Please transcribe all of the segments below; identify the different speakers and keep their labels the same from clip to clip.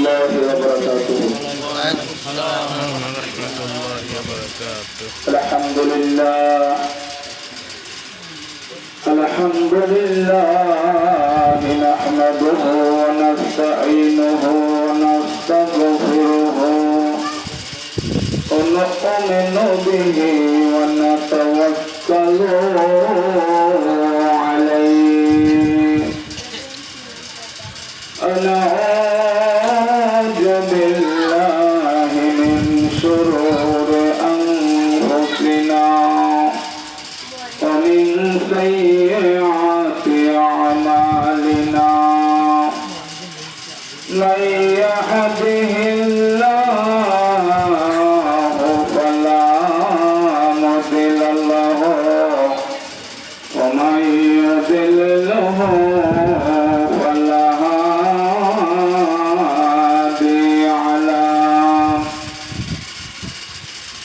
Speaker 1: الله وبركاته. الحمد لله نحمده ونستعينه ونستغفره ونؤمن به ونتوكل عليه ونعوذ بالله من شرور أنفسنا ومن سيئات أعمالنا من يهده الله فلا مضل له ومن يضلله فلا هادي له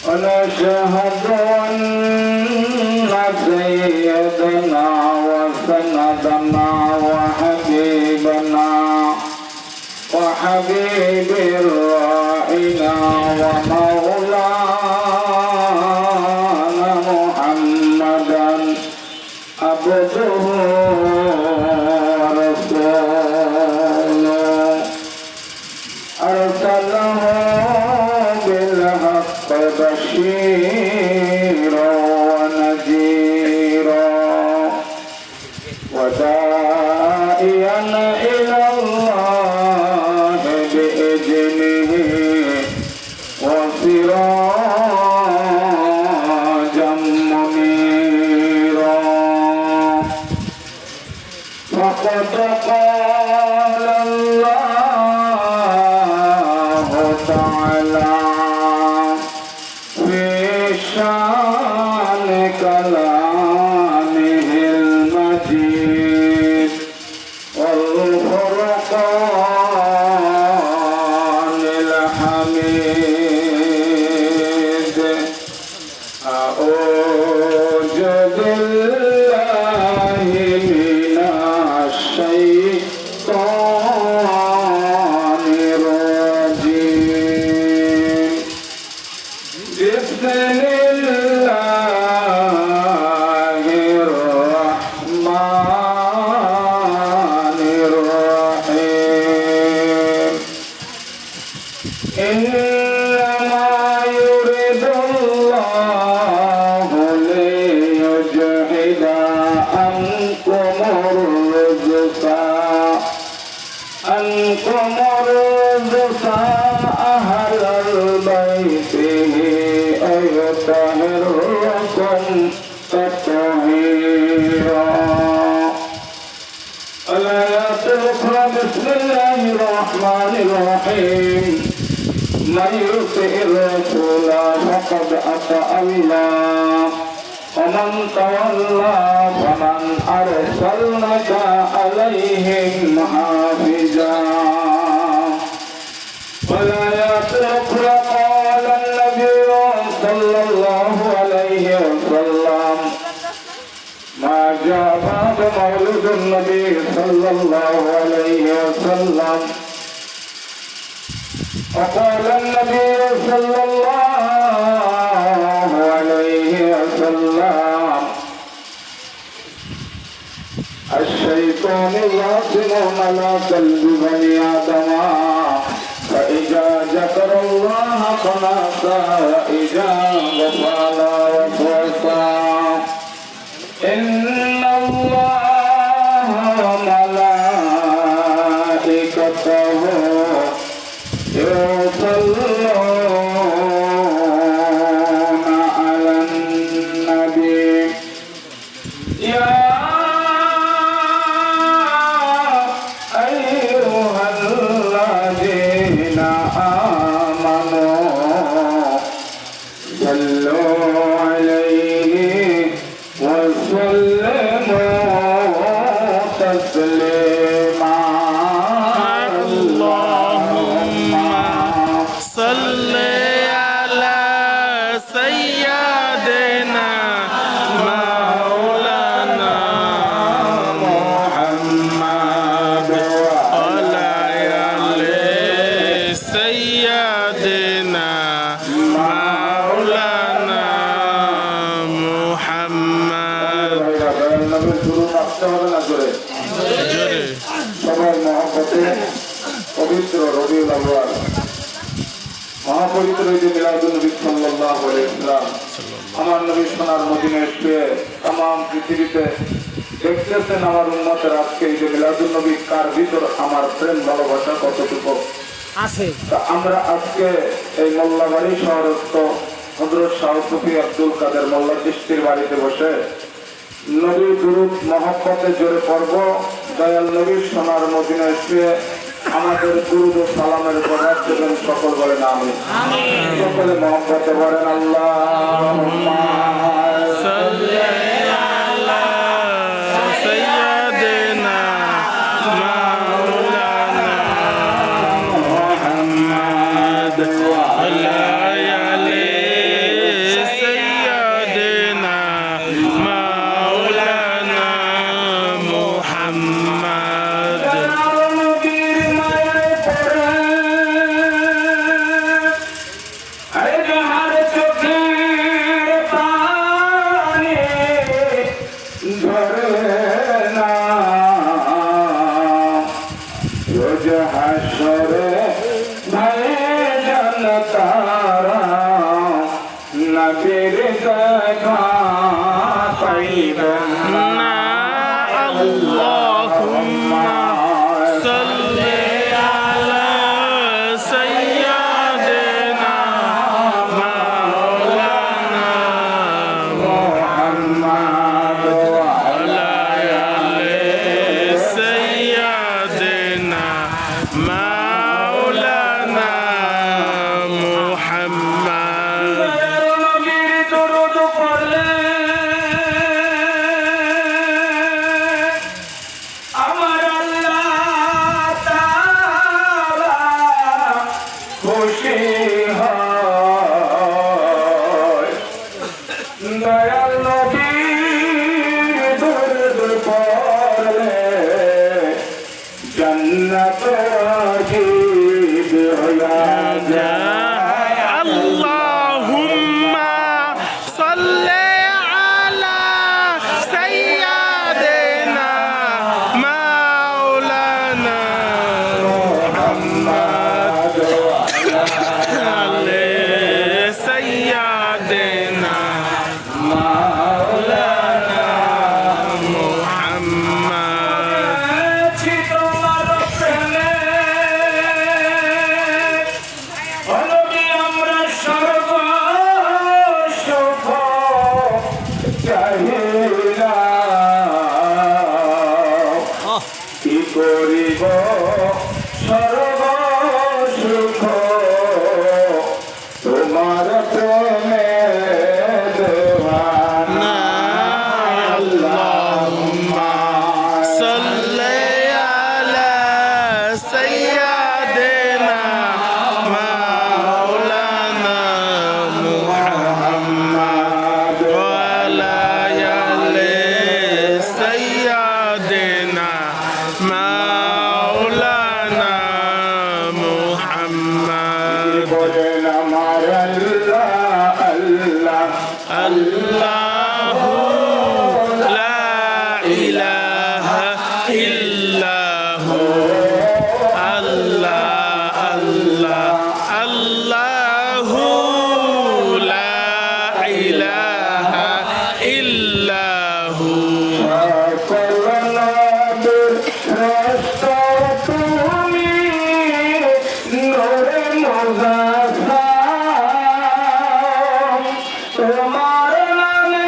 Speaker 1: ونشهد أن سيدنا وسندنا وحبيب رائنا ومولانا محمدا عبده ورسوله أرسله بالحق بشيرا ونذيرا وداعيا إلى الله بإذنه وسراجا منيرا فقد قال الله تعالى في شان كلامه المجيد والفرقان الحميد أعوذ بالله من الشيطان الرجيم بسم الله الرحمن الرحيم إنما يريد الله ليجعل عنكم الرجس أهل البيت ويطهركم تطهيرا. الآيات الأخرى بسم الله الرحمن الرحيم من يطع الرسول فقد أطاع الله ومن تولى فمن أرسلناك عليهم حافظا. والآيات الأخرى قال النبي صلى الله عليه وسلم ما جاء بعد مولد النبي صلى الله عليه وسلم. وقال النبي صلى الله عليه وسلم الشيطان يعصم على قلب بني آدم فإذا ذكر الله خنث وإذا غفل وسوس. إن الله وملائكته يصلون على النبي يا أيها الذين آمنوا صلوا عليه وسلموا تسليما. اللهم আউয়াল মহাপবিত্র ঈদে মিলাদুন নবী সাল্লাল্লাহু আলাইহি ওয়াসাল্লাম আমার নবী সোনার মদিনায় শুয়ে तमाम পৃথিবীতে দেখতেছেন আমার উম্মতের আজকে ঈদে মিলাদুন নবী কার ভিতর আমার প্রেম ভালোবাসা কতটুকু আছে। আমরা আজকে এই মোল্লাবাড়ি শহরস্থ হযরত শাহ সুফি আব্দুল কাদের মোল্লা চিশতির বাড়িতে বসে নবী দুরূদ মহব্বতে জোরে পড়ব। দয়াল নবীর সোনার মদিনায় শুয়ে আমাদের দুরূদ ও সালামের বরাত দেবেন। সকল বলেন আমিন। সকলে মহব্বতে বলেন আল্লাহুম্মা সাল্লি আলা সাইয়্যিদিনা মাওলানা মুহাম্মদ ওয়া আলা আলি সাইয়্যিদিনা মাওলানা মুহাম্মদ। নবীর দেখা পাইবেন না। আল্লাহুম্মা সাল্লি আলা সাইয়্যিদিনা মাওলানা মুহাম্মদ ওয়া আলা আলি সাইয়্যিদিনা মাওলানা মুহাম্মদ। দয়াল নবীর দুরূদ পড়লে জান্নাত ওয়াজিব হইয়া যায়। আল্লাহুম্মা সাল্লি আলা সাইয়্যিদিনা মাওলানা মুহাম্মদ ওয়া আলা আলি সাইয়্যিদিনা মাওলানা মুহাম্মদ। তোমার প্রেমে নবী আমরা সর্ব সুখ চাহিলা কি করিব সর্ব সুখ তোমার প্রেমে দেওয়ানা। আল্লাহুম্মা সাল্লি আলা সাইয়্যিদিনা মাওলানা মুহাম্মদ ওয়া আলা আলি সাইয়্যিদিনা মাওলানা মুহাম্মদ। বলেন আমার আল্লাহ আল্লাহ আল্লাহু লা ইলাহা ইল্লাহু আল্লাহ আল্লাহ আল্লাহু লা ইলাহা ইল্লাহু। তুমি নূরে মুজাফফর তোমার নামে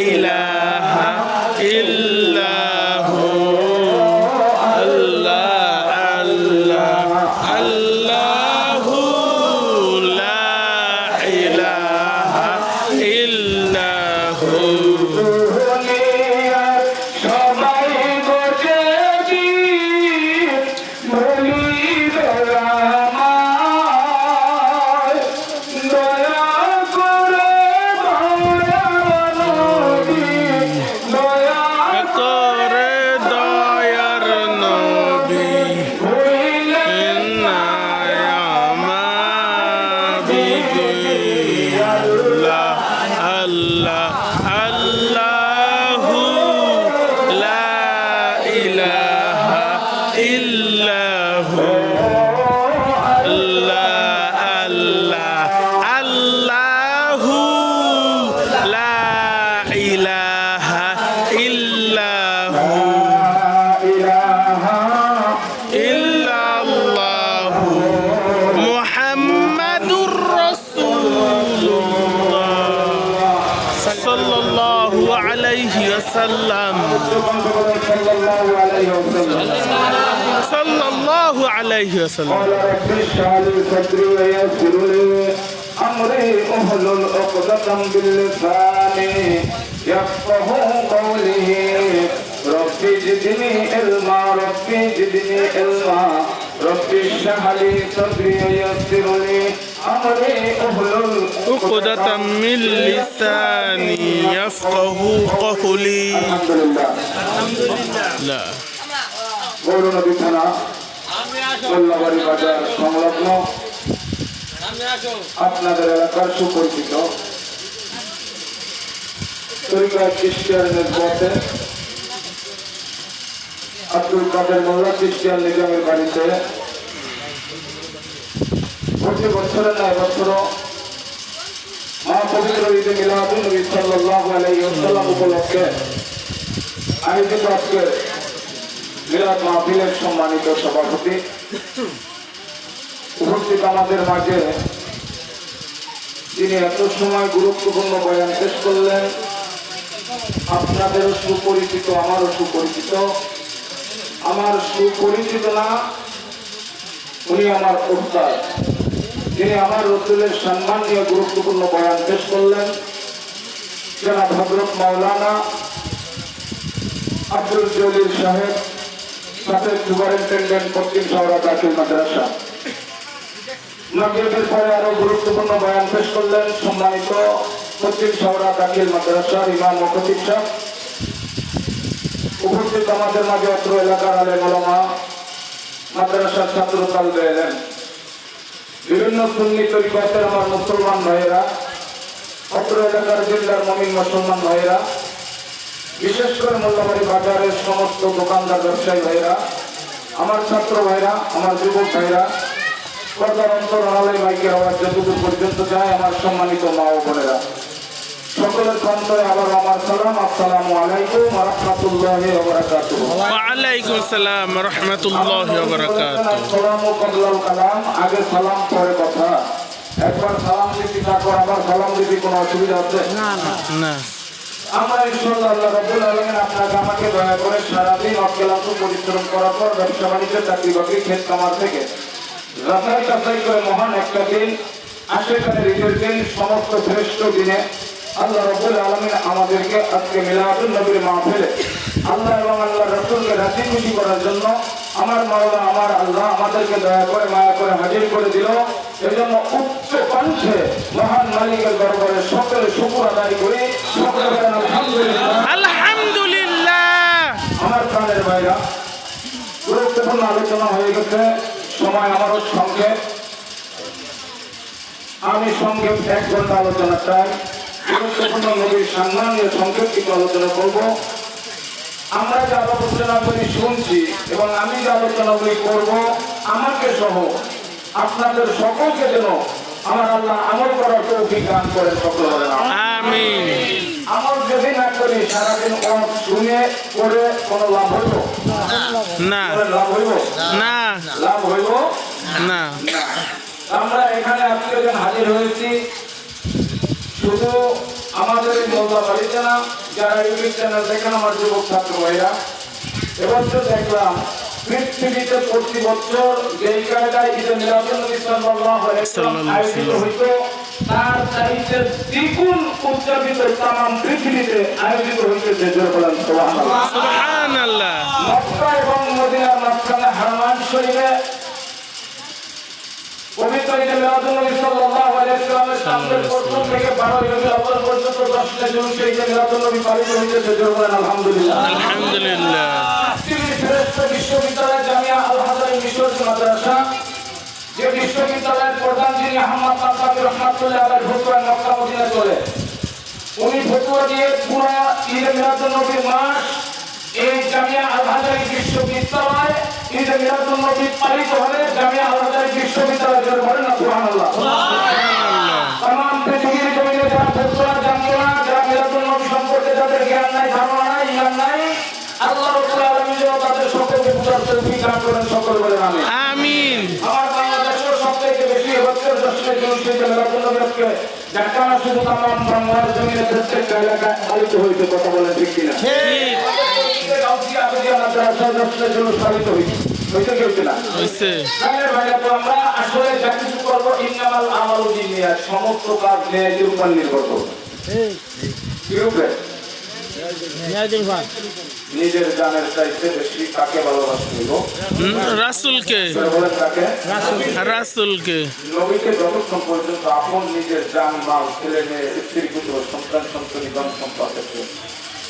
Speaker 2: ইলাহা ইল্লাহু আল্লাহ আল্লাহ আল্লাহু লা ইলাহা ইল্লাহু
Speaker 1: দুনিয়ার সবাই বোঝে কি বলি দয়াময় দয়া করে দয়ার নবী দয়া
Speaker 2: করে দয়ার নবী
Speaker 1: হইলেন
Speaker 2: আল্লাহ আল্লাহ আল্লাহু লা ইলাহা ইল্লাহু আল্লাহ আল্লাহ আল্লাহু লা ইলাহা ইল্লাহু
Speaker 1: ইলাহা
Speaker 2: ইল্লাল্লাহু মুহাম্মাদুর রাসূলুল্লাহ সাল্লাল্লাহু আলাইহি ওয়াসাল্লাম
Speaker 1: সাল্লাল্লাহু আলাইহি ওয়াসাল্লাম
Speaker 2: সাল্লাল্লাহু আলাইহি ওয়াসাল্লাম
Speaker 1: قال رب اشرح لي صدري ويسر لي امري احلل عقدة من لساني يفقهوا قولي رب زدني علما رب زدني علما رب اشرح لي صدري ويسر لي امري احلل
Speaker 2: عقدة من لساني يفقه قولي
Speaker 1: الحمد لله
Speaker 2: لا
Speaker 1: গৌর নদী থানা মোল্লাবাড়ি বাজার সংলগ্ন আপনাদের এলাকার সুপরিচিত তরিকা খ্রিস্টানের পথে আব্দুল কাদের মোল্লা খ্রিস্টান নিজামের বাড়িতে প্রতি বছরের নয় বছরও মহাপবিত্র ঈদে মিলাদুন নবী সাল্লাল্লাহু আলাইহি ওয়াসাল্লাম উপলক্ষে আয়োজিত আজকের মিলাদ মাহফিলের সম্মানিত সভাপতি উপস্থিত আমাদের মাঝে তিনি এত সময় গুরুত্বপূর্ণ বয়ান পেশ করলেন, আপনাদেরও সুপরিচিত, আমারও সুপরিচিত, আমার সুপরিচিত না, উনি আমার উস্তাদ, যিনি আমার রসুলের সম্মান নিয়ে গুরুত্বপূর্ণ বয়ান পেশ করলেন, জনাব হযরত মাওলানা আব্দুল জলিল সাহেব, সাবেক সুপারিনটেন্ডেন্ট পশ্চিম শহরা দাখিল মাদ্রাসা। মাগরিবের পরে আরো গুরুত্বপূর্ণ বয়ান পেশ করলেন সম্মানিত পশ্চিম শহরা দাখিল মাদ্রাসার ইমাম ও খতিব সাহেব। উপস্থিত আমাদের মাঝে অত্র এলাকার আলেম ওলামা, মাদ্রাসার ছাত্র তালবে ইলম, বিভিন্ন সুন্নি তরিকতের আমার মুসলমান ভাইয়েরা, অত্র এলাকার জেলার মুমিন মুসলমান ভাইয়েরা, বিশেষ করে মোল্লাবাড়ি বাজারের সমস্ত দোকানদার ব্যবসায়ী ভাইরা, আমার ছাত্র ভাইরা, আমার যুবক ভাইরা, পর্দার অন্তর আড়ালে মাইকের আওয়াজ যতদূর পর্যন্ত যায়, আমার সম্মানিত মা ও বোনেরা, সকলের প্রান্তরে আবার আমার সালাম, আসসালামু আলাইকুম ওয়া রাহমাতুল্লাহি ওয়া বারাকাতুহু।
Speaker 2: ওয়া আলাইকুম আসসালাম ওয়া রাহমাতুল্লাহি ওয়া বারাকাতুহু।
Speaker 1: সালামু ক্বাবলাল কালাম, আগে সালাম পরে কথা। একবার সালাম দিতে, তারপর আবার সালাম দিতে কোনো অসুবিধা আছে?
Speaker 2: না
Speaker 1: আমরা ইনশাআল্লাহ আল্লাহ রাব্বুল আলামিন আপনাকে আমাকে দয়া করে সারাদিন অক্লান্ত পরিশ্রম করার পর ব্যবসা বাণিজ্য চাকরি বাকরি ক্ষেত কামার থেকে যাচাই টাচাই করে মহান একটা দিন আশেখানের ঈদের দিন, সমস্ত শ্রেষ্ঠ দিনে আল্লাহ রাব্বুল আলামিন আমাদেরকে আজকে মিলাদুন নবীর মাহফিলে আল্লাহ এবং আল্লাহ রাসূলকে রাজি খুশি করার জন্য আমার মাওলা আমার আল্লাহ আমাদেরকে দয়া করে মায়া করে হাজির করে দিল। এই জন্য উচ্চ কণ্ঠে মহান মালিকের দরবারে সকলে শুকর আদায় করি, সকলে বলেন আলহামদুলিল্লাহ।
Speaker 2: আলহামদুলিল্লাহ।
Speaker 1: আমার প্রাণের ভাইরা, গুরুত্বপূর্ণ আলোচনা হয়ে গেছে, সময় আমারও সংক্ষেপ, আমি সংক্ষেপ 1 ঘন্টা আলোচনা চাই। গুরুত্বপূর্ণ নবীর সম্মান নিয়ে সংক্ষেপ কিছু আলোচনা করব। আমরা যে আলোচনাগুলি শুনছি এবং আমি যে আলোচনাগুলি করব, আমাকে সহ আপনাদের সকলকে যেন আমার আল্লাহ আমল করার তৌফিক দান করেন, সকলে বলেন
Speaker 2: আমিন।
Speaker 1: আমল যদি না করি সারাদিন শুনে করে কোনো লাভ হইব
Speaker 2: না
Speaker 1: লাভ হইব
Speaker 2: না
Speaker 1: লাভ হইব
Speaker 2: না।
Speaker 1: আমরা এখানে আজকে হাজির হয়েছি শুধু আমাদের এই মোল্লা বাড়িতে না যারা ইউটিউব চ্যানেল দেখেন আমার যুবক ছাত্র ভাইরা, এবছর দেখলাম পৃথিবীতে প্রতি বছর যেই কায়দায় ঈদে মিলাদুন্নবী সাল্লাল্লাহু আলাইহি ওয়াসাল্লাম আয়োজিত হইতো তার চাইতে দ্বিগুণ উদযাপিত তামাম পৃথিবীতে আয়োজিত হইতেছে। জোরে বলেন সুবহানাল্লাহ।
Speaker 2: সুবহানাল্লাহ।
Speaker 1: মক্কা এবং মদিনার মাঝখানে হারমান শরীফে পবিত্র ঈদে মিলাদুন্নবী সাল্লাল্লাহু আলাইহি ওয়াসাল্লামের সামনের প্রথম থেকে 12 রবিউল আউয়াল পর্যন্ত 10 জুলহজ্জা ঈদে মিলাদুন্নবী পালিত হইতেছে। জোরে বলেন আলহামদুলিল্লাহ।
Speaker 2: আলহামদুলিল্লাহ।
Speaker 1: বিশ্ববিদ্যালয় জামিয়া আল হাজারি মিশর মাদ্রাসা, যে বিশ্ববিদ্যালয়ের প্রধান যিনি আহমদ মাতাবি রহমাতুল্লাহ আলাইহি ফতোয়া মক্কা মদিনা চলে, উনি ফতোয়া দিয়ে পুরো ঈদে মিলাদুন্নবীর মাস এই জামিয়া আল হাজারি বিশ্ববিদ্যালয় ঈদে মিলাদুন্নবী পালিত হবে। জামিয়া আল হাজারি বিশ্ববিদ্যালয় জোরে বলেন না সুবহানাল্লাহ। তামাম পৃথিবীর জমিনে যারা ফতোয়া জানতো না, যারা মিলাদুন্নবী সম্পর্কে যাদের জ্ঞান নাই, ধারণা নাই, ইমান নাই, আল্লাহ রাব্বুল আলামিন যেন তাদের সকলকে বুঝার তৌফিক দান করেন। সকল বলেন আমিন।
Speaker 2: আমিন।
Speaker 1: আমার বাংলাদেশের সবথেকে বেশি বছর দশমে জুলহজ্জা মিলাদুন্নবীকে ঢাকা না শুধু তামাম বাংলার জমিনে প্রত্যেকটা এলাকায় পালিত হইতে। কথা বলেন ঠিক কিনা?
Speaker 2: ঠিক
Speaker 1: গাউসিয়া আবেদিয়া মাদ্রাসা দশমে জুলহজ্জা পালিত হইতে হইতে না
Speaker 2: হইছে।
Speaker 1: তাহলে ভাইরা তো আমরা আসলে যা কিছু করব ইন্নামাল আমালু বিনিয়াত, সমস্ত কাজ নিয়তের উপর নির্ভর করবে। কি হবে? নিজের জানের চাইতে বেশি কাকে ভালোবাসতে হইব?
Speaker 2: রাসূলকে।
Speaker 1: বলেন কাকে?
Speaker 2: রাসূলকে।
Speaker 1: নবীকে যতক্ষণ পর্যন্ত আপন নিজের জান মাল ছেলে মেয়ে স্ত্রী পুত্র সন্তান সন্ততিগণ সম্পর্কে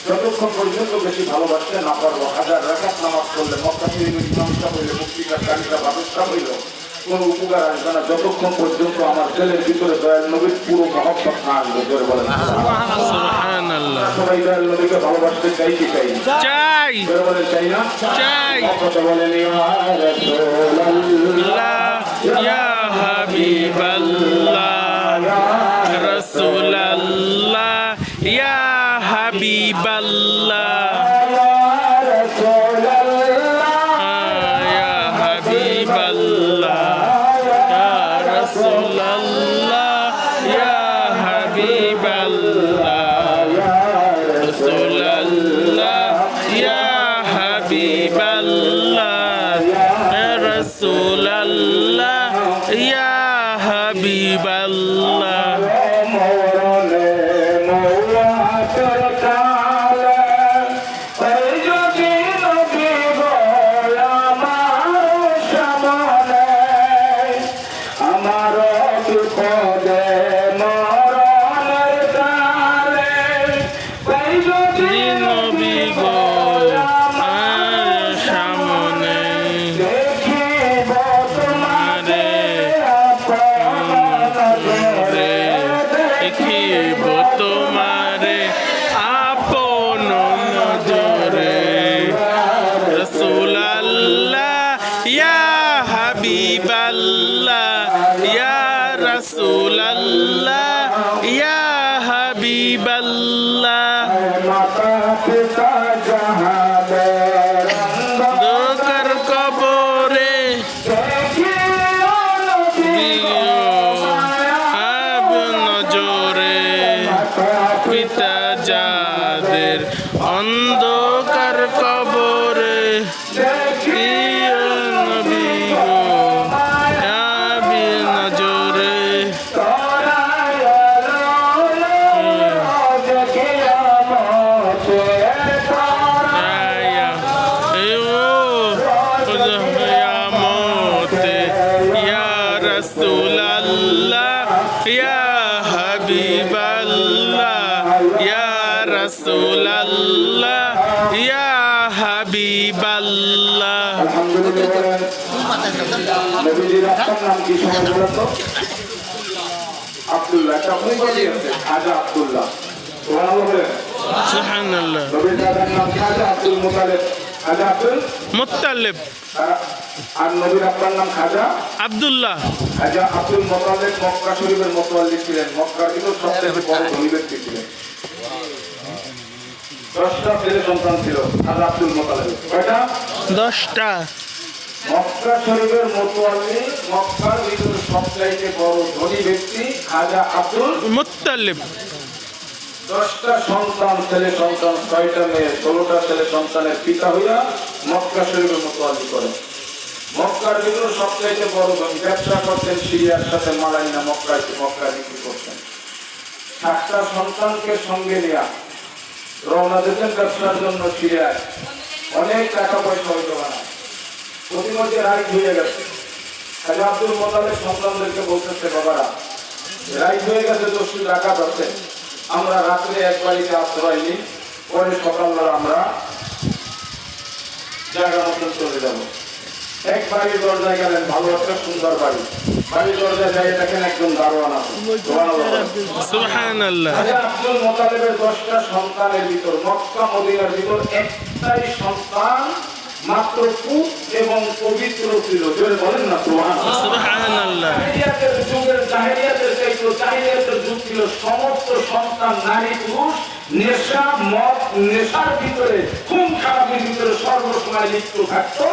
Speaker 1: যতক্ষণ পর্যন্ত বেশি ভালোবাসতে না পারবো, হাজার রাকাত নামাজ পড়লে, মক্কা শরীফের ইমামটা হইলে, মুক্তিকার কালিকা ব্যবস্থা হইল, কোনো উপকার আসবে না যতক্ষণ পর্যন্ত আমার ছেলের ভিতরে দয়াল নবীর পুরো মহব্বত না আসবে। জোরে বলেন
Speaker 2: সুবহানাল্লাহ।
Speaker 1: সবাই দয়াল নবীকে ভালোবাসতে চাই কি চাই?
Speaker 2: চাই।
Speaker 1: জোরে বলেন চাই না?
Speaker 2: চাই।
Speaker 1: কথা বলেন ইয়া রাসূলুল্লাহ,
Speaker 2: ইয়া হাবিবাল্লাহ, রাসূলুল্লাহ, ইয়া হাবিবাল্লাহ, ইয়া হাবিবাল্লাহ, ইয়া রাসূলুল্লাহ, ইয়া হাবিবাল্লাহ, রাসূলুল্লাহ, ইয়া হাবিবাল্লাহ, রাসূলুল্লাহ, ইয়া হাবিবাল্লাহ। তোমারে আপন নজরে, রাসূলুল্লাহ, ইয়া হাবিবাল্লাহ, ইয়া রাসূলুল্লাহ, ইয়া হাবিবাল্লাহ। দোকার কবরে পিতা যাদের অন্ধকার কবরে, নবী গো আবি নজরে, ইয়া রাসূলুল্লাহ, ইয়া হাবিবাল্লাহ, ইয়া রাসূলুল্লাহ, ইয়া হাবিবাল্লাহ।
Speaker 1: নবীজির আপনার নাম কি সবাই বলেন তো? আব্দুল্লাহ। এটা মুবাদি আছে, খাজা আব্দুল্লাহ। সুবহানাল্লাহ বলেন।
Speaker 2: সুবহানাল্লাহ।
Speaker 1: নবীর দাদার নাম খাজা আব্দুল মুতালিব। খাজা আব্দুল
Speaker 2: মুত্তালিব।
Speaker 1: আর নবীর আপনার নাম খাজা
Speaker 2: আব্দুল্লাহ।
Speaker 1: খাজা আব্দুল মুতালিব মক্কা শরীফের মুতাল্লি ছিলেন। মক্কার ভিতর সবচেয়ে বড় ধনী ব্যক্তি ছিলেন। 10টা ছেলে সন্তান ছিল খাজা আব্দুল মুতালিব। কয়টা? 10টা। মক্কা শরীফের মুতাল্লি, মক্কার ভিতর সবচেয়ে বড় ধনী ব্যক্তি খাজা আব্দুল
Speaker 2: মুত্তালিব।
Speaker 1: 10টা সন্তান, ছেলে সন্তান, 6টা মেয়ে, 16টা ছেলে সন্তানের পিতা হইয়া মক্কা শরীফের মোতাবালি করেন। মক্কার ভিতরে সবচাইতে বড় ধনী, ব্যবসা করতেন সিরিয়ার সাথে, মালাইনা মক্কায় বিক্রি করতেন। 7টা সন্তানকে সঙ্গে নিয়ে রওনা দিতেন ব্যবসার জন্য সিরিয়ায়। অনেক টাকা পয়সা হইতো না, প্রতিমধ্যে রাইট হয়ে গেছে। খাজা আব্দুল মোতালেব সন্তানদেরকে বলতেছে, বাবারা রাইট হয়ে গেছে, দস্যু ডাকাত আছে, আমরা রাত্রে এক বাড়িতে আশ্রয় নিই, পরে সকালবেলা আমরা জায়গা মতন চলে যাব। এক বাড়ির দরজায় গেলেন, ভালো একটা সুন্দর বাড়ি, বাড়ির দরজায় যাই দেখেন একজন দারোয়ান আছে।
Speaker 2: সুবহানাল্লাহ।
Speaker 1: খাজা আব্দুল মোতালেবের 10টা সন্তানের ভিতর মক্কা মদিনার ভিতর একটাই সন্তান মাত্র পুত এবং পবিত্র ছিল। জোরে বলেন না সুবহানাল্লাহ।
Speaker 2: সুবহানাল্লাহ।
Speaker 1: জাহিলিয়াতের যুগ ছিল, সমস্ত সন্তান নারী পুরুষ নেশার ভিতরে, খুন খারাপের ভিতরে সর্বসময় লিপ্ত থাকতো।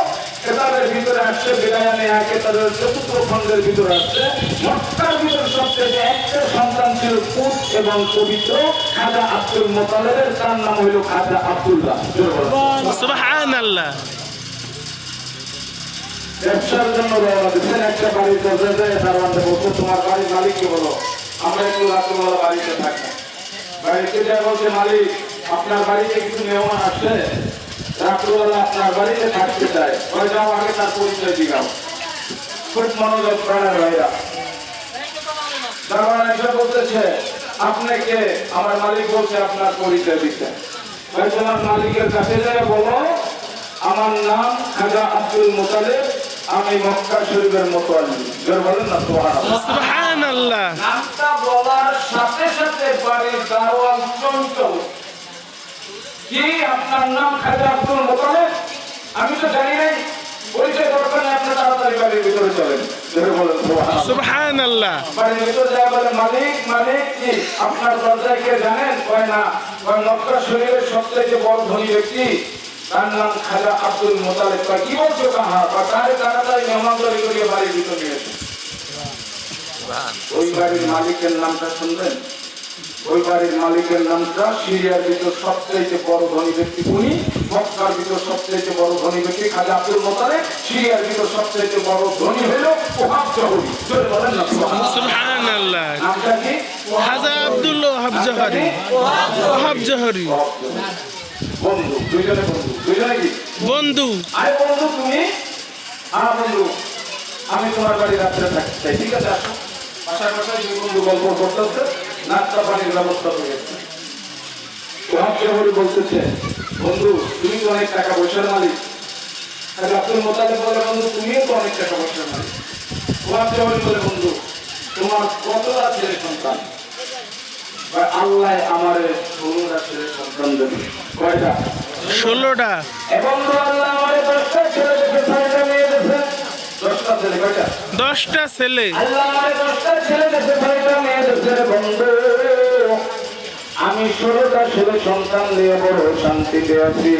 Speaker 1: কেতাবের ভিতরে আসছে, বেলায়ানে কেতাবের 4th খণ্ডের ভিতরে আসছে, মক্কার ভিতরে সবচেয়ে একটা সন্তান ছিল পুত এবং পবিত্র, খাজা আব্দুল মোতালেবের, তার নাম হইল খাজা আব্দুল্লাহ।
Speaker 2: সুবহানাল্লাহ।
Speaker 1: ব্যবসার জন্য রওনা দিচ্ছেন, একটা বাড়ির দরজায় দারোয়ানকে বলছে, তোমার বাড়ির মালিককে বলো আমরা একটু রাত্রিবেলা বাড়িতে থাকবো। বাড়িতে যা বলছে, মালিক আপনার বাড়িতে কিছু মেহমান আসছে, রাত্রিবেলা আপনার বাড়িতে থাকতে চায়, ওই যাও আগে তার পরিচয় দিলাম। খুব মনোযোগ প্রাণের ভাইরা, দারোয়ান এসে বলতেছে, আপনাকে আমার মালিক বলছে আপনার পরিচয় দিতে। ভাই তোমার মালিকের কাছে যায় বলো আমার নাম খাজা আব্দুল মোতালেব, আমি মক্কা শরীফের মোতাল্লি। জোরে বলেন না সুবহানাল্লাহ।
Speaker 2: সুবহানাল্লাহ।
Speaker 1: নামটা বলার সাথে সাথে বাড়ির দারোয়ান চঞ্চল, কি আপনার নাম খাজা আব্দুল মোতালেব? আমি তো জানি নাই, পরিচয় দরকার নেই, আপনি তাড়াতাড়ি বাড়ির ভিতরে চলেন। জোরে বলেন সুবহানাল্লাহ।
Speaker 2: সুবহানাল্লাহ।
Speaker 1: বাড়ির ভিতরে যায় বলে, মালিক মালিক কি আপনার দরজায় কে জানেন? কয় না, কয় মক্কা শরীফের সবচেয়ে বড় ধনী ব্যক্তি, তার নাম খাজা আব্দুল মোতালেব। কি বলছো কাহা? তারে তাড়াতাড়ি মেহমানদারি করিয়ে বাড়ির ভিতরে নিয়ে এসে। ওই বাড়ির মালিকের নামটা শুনবেন, ওই বাড়ির মালিকের নামটা সিরিয়ার ভিতর সবচেয়ে বড় ধনী ব্যক্তি উনি, মক্কার ভিতর সবচেয়ে বড় ধনী ব্যক্তি খাজা আব্দুল মোতালেব, সিরিয়ার ভিতর সবচেয়ে বড় ধনী হইল ওহাব জহরি। জোরে বলেন না
Speaker 2: সুবহানাল্লাহ।
Speaker 1: নামটা কি?
Speaker 2: খাজা আব্দুল ওহাব জহরি। ওহাব জহরি
Speaker 1: বন্ধু, দুইজনে বন্ধু, দুইজনে কি
Speaker 2: বন্ধু।
Speaker 1: আরে বন্ধু তুমি, হ্যাঁ বন্ধু আমি তোমার বাড়ি রাত্রে থাকতে চাই। ঠিক আছে আসো। বাসায় বাসায় দুই বন্ধু গল্প করতেছে, নাস্তা পানির ব্যবস্থা করেছে। ওহাব জহরি বলতেছে, বন্ধু তুমি তো অনেক টাকা পয়সার মালিক। খাজা আব্দুল মোতালেব বলে, বন্ধু তুমিও তো অনেক টাকা পয়সার মালিক। ওহাব জহরি বলে, বন্ধু তোমার কতটা ছেলে সন্তান? আল্লাহ আমার 16টা ছেলে সন্তান দেবে। কয়টা?
Speaker 2: 16টা।
Speaker 1: এবং আল্লাহ আমার 10টা ছেলে দেবে, 6টা মেয়ে দেবে। 10টা ছেলে, কয়টা?
Speaker 2: 10টা ছেলে।
Speaker 1: আল্লাহ আমার 10টা ছেলে দেবে, 6টা মেয়ে দেবে। বন্ধু আমি 16টা ছেলে সন্তান নিয়ে বড় শান্তিতে আছি।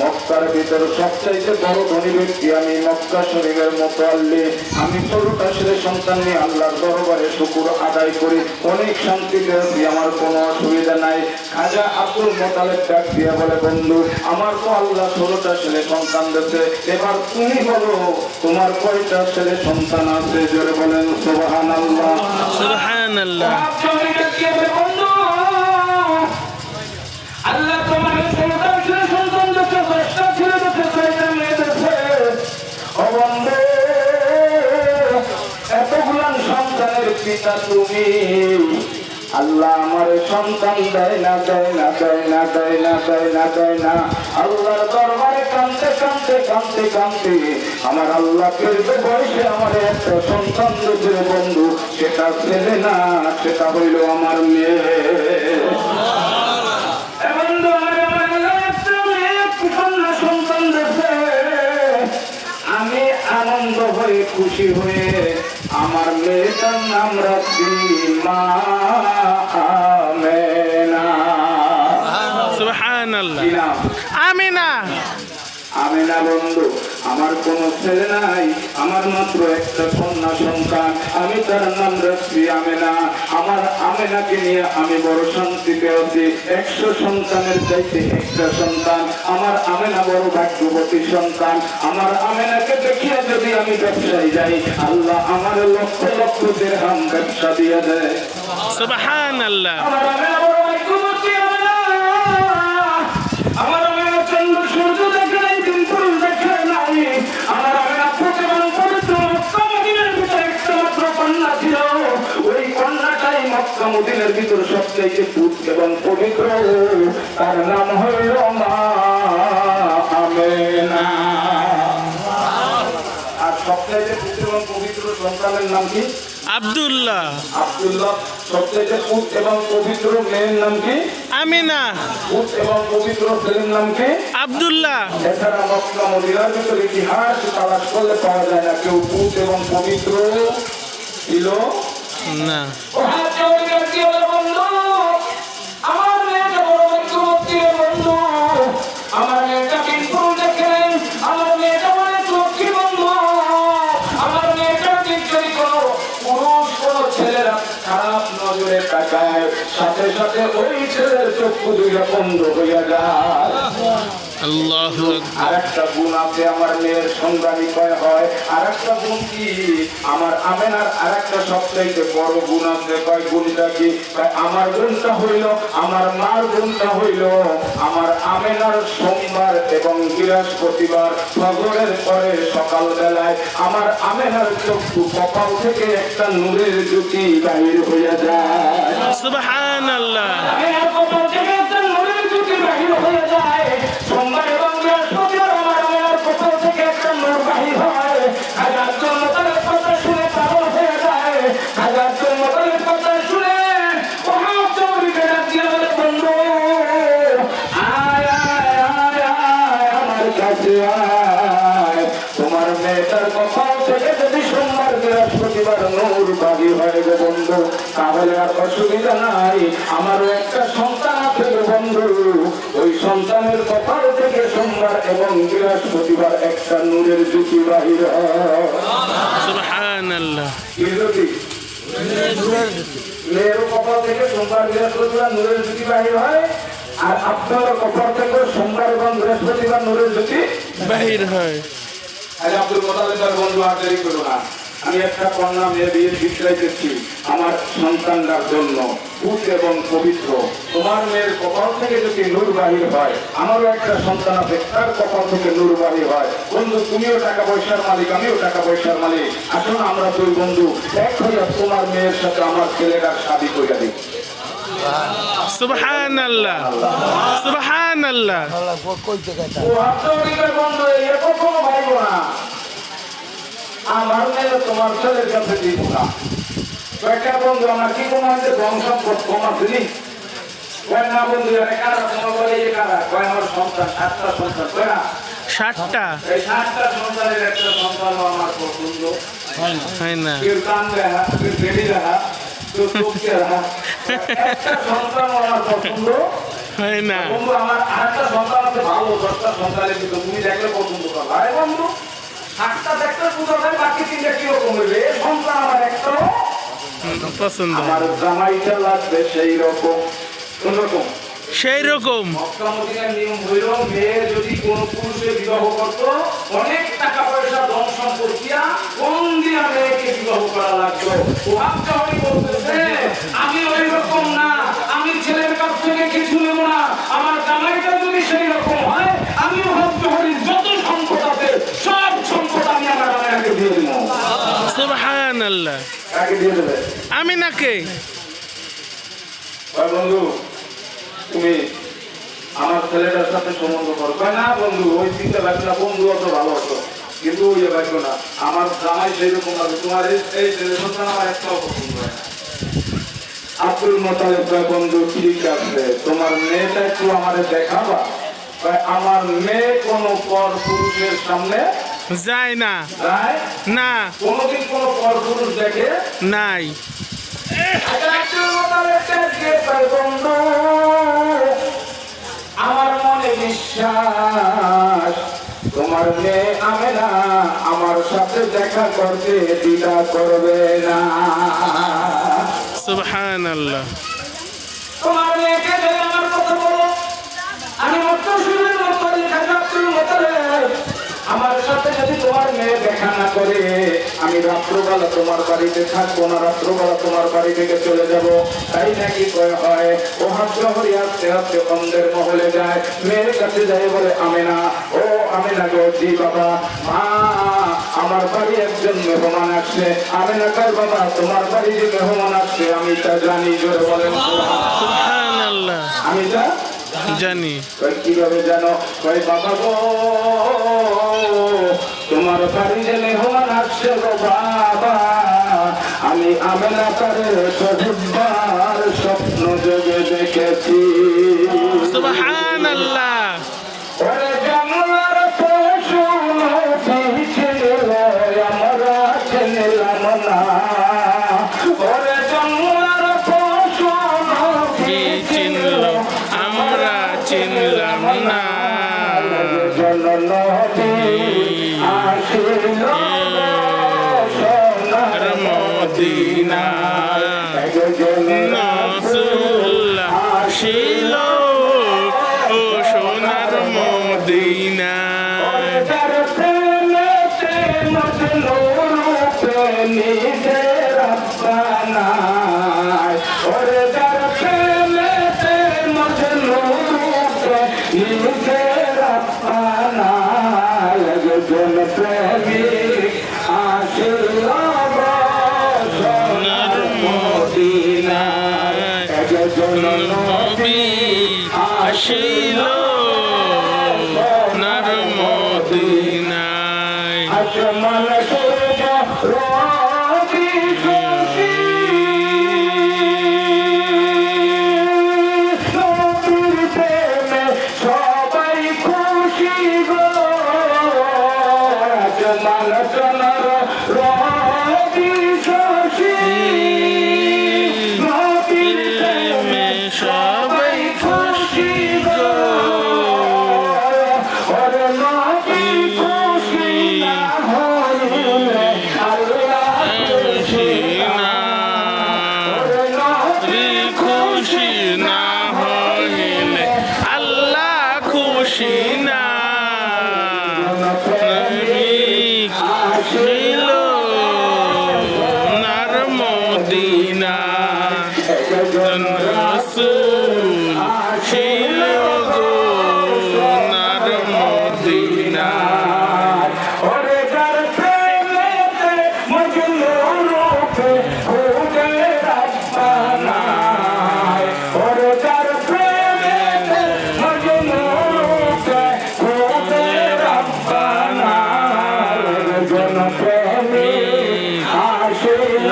Speaker 1: মক্কার ভিতর সবচাইতে বড় ধনী ব্যক্তি আমি, মক্কা শরীফের মোতাল্লি। আমি 16টা ছেলে সন্তান নিয়ে আল্লাহর দরবারে শুকর আদায় করি, অনেক শান্তিতে আছি, আমার কোনো অসুবিধা নাই। খাজা আব্দুল মোতালেব ডাক দিয়ে বলে, বন্ধু আমার তো আল্লাহ 16টা ছেলে সন্তান দিয়েছে, এবার তুমি বলো তোমার কয়টা ছেলে সন্তান আছে? জোরে বলেন সুবহানাল্লাহ।
Speaker 2: সুবহানাল্লাহ।
Speaker 1: বন্ধু আল্লাহ তোমার 16টা ছেলে সন্তান দিয়েছে, 10টা ছেলে দিয়েছে, 6টা মেয়ে দিয়েছে। ও বন্ধু এতগুলান সন্তানের পিতা তুমি, আল্লাহ আমার সন্তান দেয় না দেয় না দেয় না দেয় না দেয় না দেয় না। আল্লাহর দরবারে কাঁদতে কাঁদতে কাঁদতে কাঁদতে আমার আল্লাহ ফেরবে বয়সে আমার একটা সন্তান দিয়েছে বন্ধু, সেটা ছেলে না, সেটা হইল আমার মেয়ে। আমি আনন্দ হয়ে খুশি হয়ে আমার মেয়েটার নাম রাখছি মা আমেনা।
Speaker 2: সুবহানাল্লাহ।
Speaker 1: কি নাম?
Speaker 2: আমিনা।
Speaker 1: আমেনা বন্ধু আমার কোনো ছেলে নাই, আমার মাত্র একটা কন্যা সন্তান, আমি তার নাম রাখছি আমেনা। আমার আমেনাকে নিয়ে আমি বড় শান্তিতে আছি। 100 সন্তানের চাইতে একটা সন্তান, আমার আমেনা বড় ভাগ্যবতী সন্তান। আমার আমেনাকে দেখিয়া যদি আমি ব্যবসায় যাই, আল্লাহ আমার লক্ষ লক্ষ দিরহাম ব্যবসা দিয়ে দেয়।
Speaker 2: সুবহানাল্লাহ।
Speaker 1: আমার আমেনা বড় ভাগ্যবতী আমেনা। আমার আমেনা চন্দ্র সূর্য দেখে নাই, দিন পুরুষ দেখে নাই। আমার আমেনা প্রতিমান পবিত্র মক্কা মদিনার ভিতরে একটা মাত্র কন্যা ছিল। ওই কন্যাটাই মক্কা মদিনার ভিতর সবচাইতে পুত এবং পবিত্র। তার নাম হইল মা আমেনা। আর সবচাইতে পুত এবং পবিত্র সন্তানের নাম কি?
Speaker 2: আব্দুল্লাহ।
Speaker 1: আব্দুল্লাহ। সবচাইতে পুত এবং পবিত্র মেয়ের নাম কি?
Speaker 2: আমিনা।
Speaker 1: পুত এবং পবিত্র ছেলের নাম কি?
Speaker 2: আব্দুল্লাহ।
Speaker 1: এছাড়া মক্কা মদিনার ভিতরে ইতিহাস তালাশ করলে পাওয়া যায় না কেউ পুত এবং পবিত্র ছিল
Speaker 2: না।
Speaker 1: ও হাত জোড়ে কি হলো বন্ধু? আমার মেয়েটা বড় ভাগ্যবতী রে বন্ধু। আমার মেয়েটা বিনপুর দেখেন, আমার মেয়েটা অনেক লক্ষ্মী বন্ধু। আমার মেয়েটা যদি কোনো পুরুষ কোনো ছেলেরা খারাপ নজরে তাকায়, সাথে সাথে ওই ছেলের চক্ষু দুইটা বন্ধ হইয়া যায়।
Speaker 2: আল্লাহু আকবার।
Speaker 1: আর একটা গুণ আছে আমার মেয়ের সংগ্রামী হয়। আর একটা গুণ কি? আমার আমেনার আর একটা সবচাইতে বড় গুণ আছে। কয় গুণটা কি? আমার গুণটা হইল, আমার মার গুণটা হইল, আমার আমেনার সোমবার এবং বৃহস্পতিবার ফজরের পরে সকাল বেলায় আমার আমেনার চক্ষু কপাল থেকে একটা নূরের জ্যোতি বাহির হইয়া যায়।
Speaker 2: সুবহানাল্লাহ।
Speaker 1: আমেনার কপাল থেকে একটা নূরের জ্যোতি বাহির হইয়া যায়। সোমবার এবং বৃহস্পতিবার আমার আমেনার কপাল থেকে একটা নূর বাহির হয়। হাজার জন্মতালের কথা শুনে পাগল হয়ে যায়। হাজার জন্মতালের কথা শুনে ওহাব চৌরিকে ডাক দিয়া বলে, বন্ধু আয় আয় আয় আয় আমার কাছে আয়। তোমার মেয়েটার কপাল থেকে যদি সোমবার বৃহস্পতিবার নূর বাহির হয় গো বন্ধু, তাহলে আর অসুবিধা নাই। আমারও একটা সন্তান আছে গো বন্ধু, ওই সন্তানের কপাল থেকে সোমবার এবং বৃহস্পতিবার একটা নূরের জ্যোতি বাহির হয়।
Speaker 2: সুবহানাল্লাহ।
Speaker 1: কি জ্যোতি? মেয়েরও কপাল থেকে সোমবার বৃহস্পতিবার নূরের জ্যোতি বাহির হয়। আর আপনার কপাল থেকে সোমবার এবং বৃহস্পতিবার নূরের জ্যোতি
Speaker 2: বাহির হয়।
Speaker 1: আজ আব্দুল মোতালেবের বন্ধু আর দেরি করো না। আমি একটা কন্যা মেয়ে বিয়ের বিক্রয় দিচ্ছি আমার সন্তানটার জন্য, পুত এবং পবিত্র। তোমার মেয়ের কপাল থেকে যদি নূর বাহির হয়, আমারও একটা সন্তান আছে, তার কপাল থেকে নূর বাহির হয়। বন্ধু তুমিও টাকা পয়সার মালিক, আমিও টাকা পয়সার মালিক। আসুন আমরা দুই বন্ধু এক হইয়া তোমার মেয়ের সাথে আমার ছেলেটার শাদী কইরা দিই।
Speaker 2: সুবহানাল্লাহ। সুবহানাল্লাহ।
Speaker 1: ও আপনার বন্ধু এ কখনো ভাইব না। আমার মেয়ে তোমার ছেলের কাছে দিব না। কয়েকটা বন্ধু আমার কি কোনো হয়েছে ধন সম্পদ কম আসেনি? কয় না বন্ধু এটা কারা তোমার বলে এই কারা? কয় আমার সন্তান 7টা সন্তান। কয় না
Speaker 2: 7টা
Speaker 1: এই 7টা সন্তানের একটা সন্তান আমার পছন্দ
Speaker 2: হয় না।
Speaker 1: কেউ কান দেখা, কেউ বেড়ি দেখা, কেউ চোখকে দেখা, একটা সন্তান আমার পছন্দ
Speaker 2: হয় না।
Speaker 1: বন্ধু। আমার আরেকটা সন্তান আছে ভালো, 10টা সন্তানের ভিতর তুমি দেখলে পছন্দ করো। আরে বন্ধু 7টা দেখতে পূজা হয়, বাকি 3টা কিরকম হইবে? সন্তান আমার একটা
Speaker 2: পছন্দ।
Speaker 1: আমার জামাইটা লাগবে সেই রকম। কোন রকম?
Speaker 2: সেই রকম।
Speaker 1: মক্কা মদিনার নিয়ম হইল মেয়ে যদি কোন পুরুষে বিবাহ করতো, অনেক টাকা পয়সা ধন সম্পত্তিয়া কোন দিয়া মেয়েকে বিবাহ করা লাগতো। ওহাব চৌধুরী বলতেছে আমি ওই রকম না, আমি ছেলের কাছ থেকে কিছু নেব না। আমার জামাইটা যদি সেই রকম হয়, আমি ওহাব চৌধুরীর যত সম্পদ আছে সব সম্পদ আমি আমার জামাইকে দিয়ে দেব।
Speaker 2: সুবহানাল্লাহ।
Speaker 1: কাকে দিয়ে দেবে?
Speaker 2: আমিনাকে।
Speaker 1: বন্ধু তুমি আমার ছেলেটার সাথে সম্বন্ধ করো। না বন্ধু ওই চিন্তা লাগবে না, বন্ধু অত ভালো হতো কিন্তু ওই লাগবে না। আমার জামাই সেই রকম লাগবে, তোমার এই ছেলে সন্তান আমার একটাও পছন্দ হয় না। আব্দুল মোতালেব কয় বন্ধু ঠিক আছে, তোমার মেয়েটা একটু আমাদের দেখাবা? আমার মেয়ে কোনো পর পুরুষের সামনে
Speaker 2: যায় না।
Speaker 1: যায়
Speaker 2: না।
Speaker 1: কোনোদিন কোনো পর পুরুষ দেখে
Speaker 2: নাই।
Speaker 1: আমার মনে বিশ্বাস তোমার মেয়ে আমেনা আমার সাথে দেখা করতে দ্বিধা করবে না।
Speaker 2: সুবহানাল্লাহ।
Speaker 1: তোমার মেয়েকে যদি আমার কথা বলো, আমি মত শুনে মত আব্দুল মুতালিব আমার সাথে যদি তোমার মেয়ে দেখা না করে, আমি রাত্রবেলা তোমার বাড়িতে থাকবো না, রাত্রবেলা তোমার বাড়ি থেকে চলে যাব। তাই নাকি কয় হয় ও হাসি আস্তে আস্তে অন্ধের মহলে যায়, মেয়ের কাছে যায় বলে আমেনা, ও আমেনা গো, জি বাবা, মা আমার বাড়ি একজন মেহমান আসছে। আমেনা কয় বাবা তোমার বাড়ি যে মেহমান আসছে আমি তা জানি, জোরে বলেন
Speaker 2: সুবহানাল্লাহ।
Speaker 1: আমি তা
Speaker 2: জানি।
Speaker 1: কিভাবে জানো? কই বাবা গো, তোমার বাড়ি যে মেহমান আসছে গো বাবা, আমি আমেনা তারে বহুবার স্বপ্ন যোগে দেখেছি।
Speaker 2: সুবহানাল্লাহ।
Speaker 1: ওরে জঙ্গলার পশু ছিল আমরা চিনলাম না, ওরে জঙ্গলার পশু
Speaker 2: কি চিনল আমরা চিনলাম না। সোনার মদিনা রাসূল আসিল, ও সোনার মদিনা। নবী আসিল সোনার মদিনায়।
Speaker 1: আসমান সূর্য রবি খুশি, নবীর প্রেমে সবাই খুশি গো। আসমান সোনার রবি খুশি, নবীর প্রেমে সবাই খুশি গো। ওরে নবী খুশি না হইলে আল্লাহ খুশি না, ওরে নবী
Speaker 2: খুশি না হইলে আল্লাহ খুশি না। নবী আসিল সোনার মদিনা, রাসূল ছিল গো সোনার মদিনা।
Speaker 1: ওরে যার প্রেমেতে মজনু রূপে খুঁজে রাব্বানা, ওরে যার প্রেমেতে মজনু রূপে খুঁজে রাব্বানা, জন প্রেমিক আসিল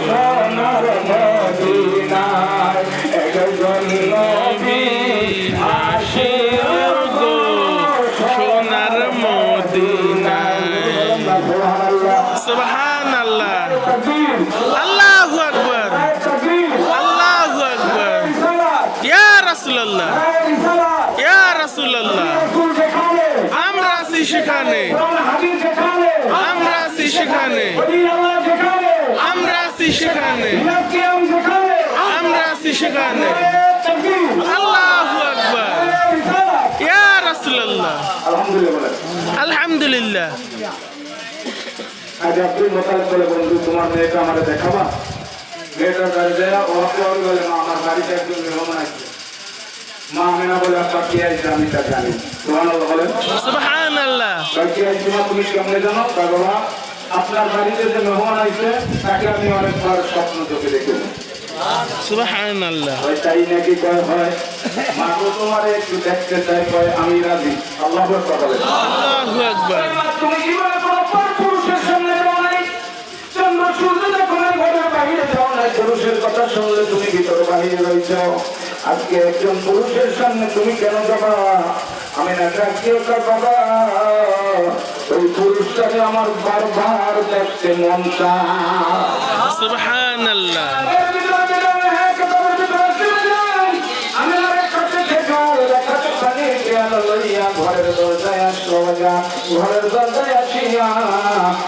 Speaker 1: সোনার মদিনায়, একজন নবী
Speaker 2: আসিল গো সোনার মদিনায়। সুবহানাল্লাহ। আল্লাহু আকবার, আল্লাহু আকবার। ইয়া রাসূলুল্লাহ, ইয়া রাসূলুল্লাহ। আমরা আছি সেখানে, আমরা আছি সেখানে, আমরা আছি সেখানে, আমরা আছি সেখানে। আল্লাহু আকবার। ইয়া রাসূলুল্লাহ।
Speaker 1: আলহামদুলিল্লাহ।
Speaker 2: আলহামদুলিল্লাহ।
Speaker 1: আজ আব্দুল মুতালিব বলে বন্ধু তোমার মেয়েটা আমারে দেখাবা। মেয়েটার বাড়ি যায় ওকে বলে মা আমার বাড়িতে একজন মেহমান আসছে। মা আমেনা বলে আপা কি আইছে আমি তা জানি। সুবহানাল্লাহ বলেন।
Speaker 2: সুবহানাল্লাহ।
Speaker 1: কি আইছে মা তুমি কেমনে জানো? বাবা আপনার বাড়িতে যে মেহমান আইছে তাকে আমি অনেকবার স্বপ্ন চোখে দেখেছি।
Speaker 2: সুবহানাল্লাহ।
Speaker 1: ওই তাই নাকি কয় হয় মা তো তোমারে একটু দেখতে চাই, কয় আমি রাজি। আল্লাহু আকবার বলেন।
Speaker 2: আল্লাহু আকবার।
Speaker 1: তুমি জীবনে কোনো পুরুষের সামনে যাও নাই, চন্দ্র সূর্য যখন ঘরের বাহিরে যাও নাই, পুরুষের কথা শুনলে তুমি ভিতর বাহিরে রয়েছ। আজকে একজন পুরুষের সামনে তুমি কেন যাবা? আমি না ডাকিও বাবা, ওই পুরুষটাকে আমার বারবার দেখতে মন চায়।
Speaker 2: সুবহানাল্লাহ।
Speaker 1: ঘরের দরজায় লাগা ঘরের দরজায় আসিয়া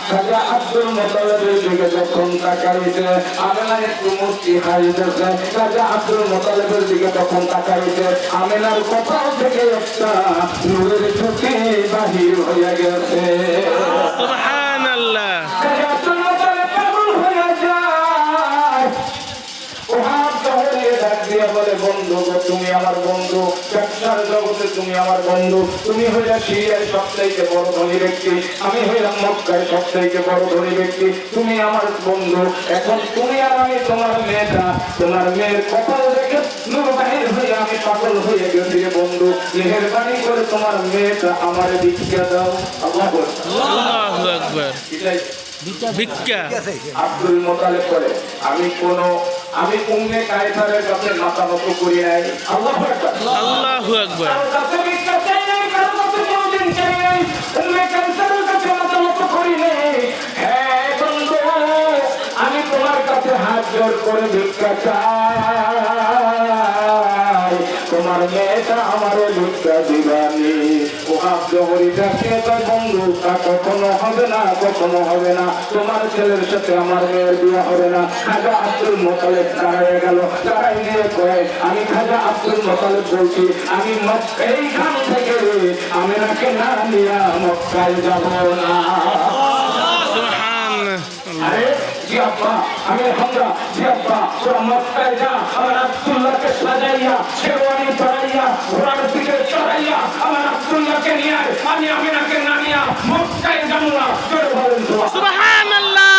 Speaker 1: খাজা আব্দুল মুতালিবের দিকে যখন তাকাইছে আমেনা একটু মুচকি হাসিতেছে খাজা আব্দুল মুতালিবের দিকে তখন তাকাইছে আমেনার কপাল থেকে একটা নূরের জ্যোতি বাহির হইয়া গেছে
Speaker 2: সুবহানাল্লাহ।
Speaker 1: খাজা আব্দুল মুতালিব পাগল হইয়া যায় ওহাব জহরিয়ে ডাক দিয়া বলে বন্ধু গো তুমি আমার বন্ধু ব্যবসার জগতে তুমি আমার বন্ধু তুমি হইলা সিরিয়ায় সবচাইতে বড় ধনী ব্যক্তি আমি হইলাম মক্কায় সবচাইতে বড় ধনী ব্যক্তি তুমি আমার বন্ধু এখন তুমি আর আমি তোমার মেয়েটা তোমার মেয়ের কপাল দেখে নূর বাহির হয়ে আমি পাগল হয়ে গেছি রে বন্ধু মেহেরবানি করে তোমার মেয়েটা আমার ভিক্ষা দাও আল্লাহু আকবার
Speaker 2: আল্লাহু আকবার।
Speaker 1: এটাই
Speaker 2: ভিক্ষা।
Speaker 1: আব্দুল মুতালিব বলে আমি উম্মে কায়সারের কাছে মাথা নত করি নাই আল্লাহু আকবার
Speaker 2: আল্লাহু আকবার।
Speaker 1: কারো কাছে ভিক্ষা চাই নাই কারো কাছে কোনদিন চাই নাই উম্মে কায়সারের কাছে মাথা নত করি নাই হ্যাঁ বন্ধু আমি তোমার কাছে হাত জোড় করে ভিক্ষা চাই তোমার মেয়েটা আমারে ভিক্ষা দিবানি ওহাব জহরি ডাকে তার বন্ধু তা কখনো হবে না কখনো হবে না তোমার ছেলের সাথে আমার মেয়ের বিয়ে হবে না খাজা আব্দুল মুতালিব দাঁড়িয়ে গেল দাঁড়াই দিয়ে কয়ে আমি খাজা আব্দুল মুতালিব বলছি আমি এইখান থেকে আমেনাকে না নিয়ে মক্কায় যাব না
Speaker 2: সুবহানাল্লাহ।
Speaker 1: আরে জি আব্বা আমি হামরা জি আব্বা তোরা মক্কায় যা আমার আব্দুল্লাহকে সাজাইয়া শেরওয়ানি পরাইয়া ঘোড়ার পিঠে চড়াইয়া আমার আব্দুল্লাহকে নিয়ে আয় আমি আমিনাকে না নিয়ে মক্কায় যাব না জোরে বলেন
Speaker 2: সুবহানাল্লাহ।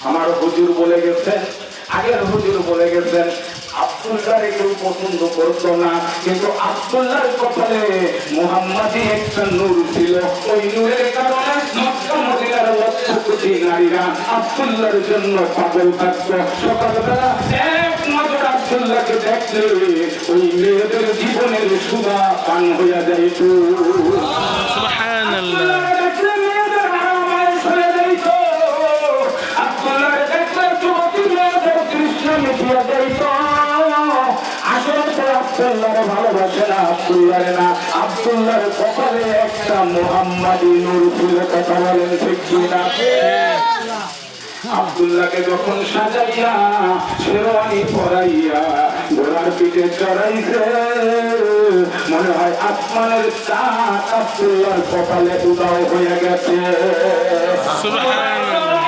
Speaker 1: আমার হুজুর বলে গেছেন আগের হুজুর বলে গেছেন আব্দুল্লাহর কেউ পছন্দ করতো না কিন্তু আব্দুল্লাহর কপালে মুহাম্মাদি একটা নূর ছিল ওই নূরের কারণে মক্কা মদিনার লক্ষ কোটি নারীরা আব্দুল্লাহর জন্য পাগল থাকতো সকালবেলা এক নজর আব্দুল্লাহকে দেখলে ওই মেয়েদের জীবনের সুধা পান হইয়া যাইত
Speaker 2: সুবহানাল্লাহ। ভালোবাসে না আব্দুল্লাহরে না আব্দুল্লাহর কপালে একটা মুহাম্মাদি নূর ছিল কথা বলেন ঠিক কিনা আব্দুল্লাহকে যখন সাজাইয়া শেরওয়ানি পরাইয়া ঘোড়ার পিঠে চড়াইছে মনে হয় আসমানের চাঁদ আব্দুল্লাহর কপালে উদাও হয়ে গেছে সুবহানাল্লাহ।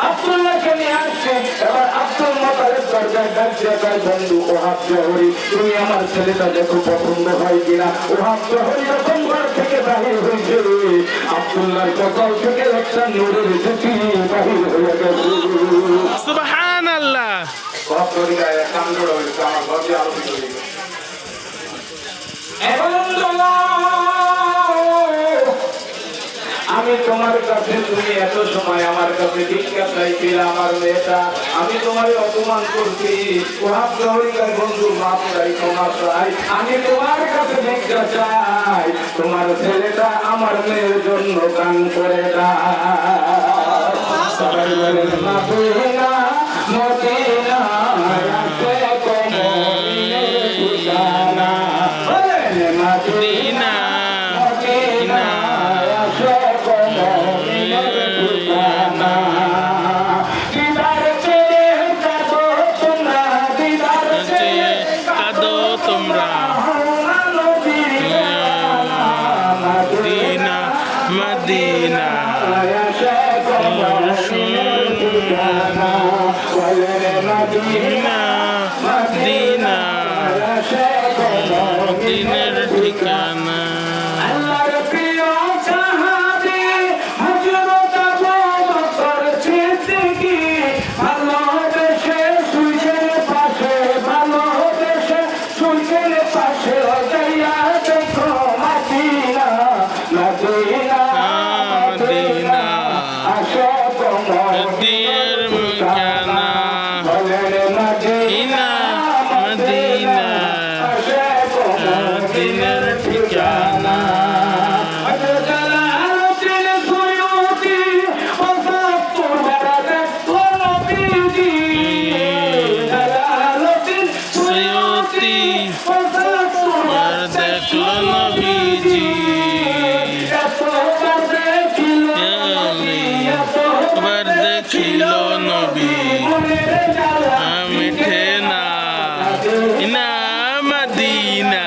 Speaker 1: আব্দুল্লাহকে নিয়ে আসছে এবার আব্দুল মুতালিব দরজায় ডাক দিয়ে কয় বন্ধু ওহাব জহরি তুমি আমার ছেলেটা দেখো পছন্দ হয় কিনা ওহাব জহরি যখন ঘর থেকে বাহির হয়েছে আব্দুল্লাহর কপাল থেকে একটা নূরের জ্যোতি বাহির হয়ে গেছে
Speaker 2: সুবহানাল্লাহ।
Speaker 1: ওহাব জহরি গায়ে কান্ড হয়েছে আমার ঘরে আলোচিত হয়ে গেছে আমি তোমার কাছে তুমি এত সময় আমার কাছে ভিক্ষা চাইছিলে আমার মেয়েটা আমি তোমার অপমান করছি ওহাব জহরিকার বন্ধু মাপ চাই ক্ষমা চাই আমি তোমার কাছে ভিক্ষা চাই তোমার ছেলেটা আমার মেয়ের জন্য গান করে দাও সবাই বলেন মদিনা মদিনা আসে কমলিনের ঠিকানা বলেন মদিনা মদিনা আসে কমলিনের ঠিকানা দিদার চেয়ে কাঁদো তোমরা দিদার চেয়ে
Speaker 2: কাঁদো তোমরা মদিনা মদিনা
Speaker 3: ছিল নবী মিঠে না ইনা মদিনা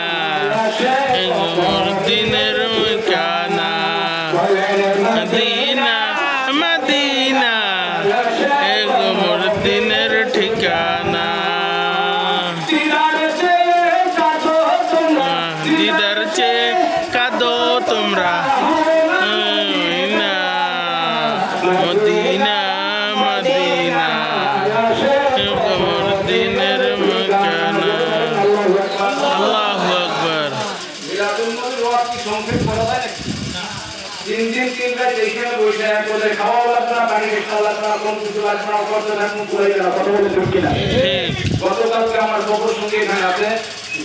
Speaker 3: দিনের কানা মদিনা মদিনা মোর দিনের ঠিকানা দিদার চে কাদো তোমরা মদিনা মদিনা মোর দিনের ঠিকানা আল্লাহু আকবার
Speaker 1: তিন দিন তিন রাত দেখে বসে এক বলে খাওয়া লাগবে না পানি খাওয়া লাগবে না কোন কিছু লাগবে না করতে থাকুন করে গেলাম কথা বলে ঠিক কিনা গতকালকে আমার বকুর সঙ্গে এখানে আছে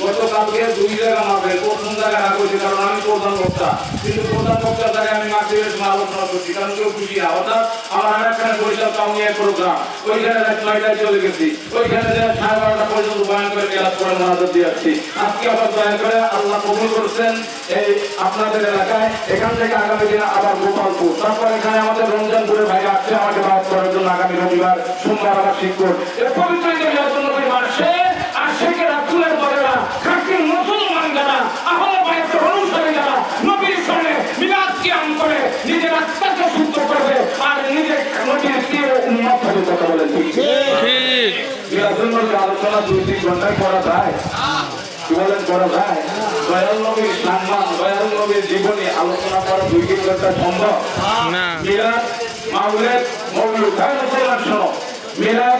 Speaker 1: গতকালকে 2 জায়গা মাপে প্রথম জায়গা রাখছি কারণ আমি প্রধান বক্তা কিন্তু প্রধান বক্তার জায়গায় আমি মাতৃভাষা সময় আলোচনা করছি কারণ কেউ খুশি না অর্থাৎ আমার আরেকখানে বৈশাখ কাউনিয়া প্রোগ্রাম ওইখানে রাত 9টায় চলে গেছি ওইখানে 12:30 পর্যন্ত বয়ান করে ক্লাস করে মনোযোগ দিয়ে আসছি আজকে আবার বয়ান করে আল্লাহ কবুল করছেন এই আপনাদের এলাকায় এখান থেকে আগামী দিনে আবার গোপালপুর তারপর এখানে আমাদের রমজানপুরে ভাই আসছে আমাকে বাদ করার জন্য আগামী রবিবার সোমবার আবার শিক্ষক এই পবিত্র নবীর মাসে আশিকে রাসূলের বলেরা খাঁটি মুসলমান যারা আহলে বাইতের অনুসারী যারা নবীর সঙ্গে মিলাদ কিয়াম করে নিজের আত্মাকে শুদ্ধ করবে আর নিজের নবীর প্রিয় উম্মত হয়ে কথা বলেন ঠিক মিলাদুন নবীর আলোচনা 2-3 ঘন্টায় করা যায় কি বলেন করা যায় দয়াল নবীর সম্মান দয়াল নবীর জীবনী আলোচনা করা 2-3 ঘন্টা সম্ভব
Speaker 3: না
Speaker 1: মিলাদ মাওলাদ মওলুদ তাই মুসলমান শোনো মিলাদ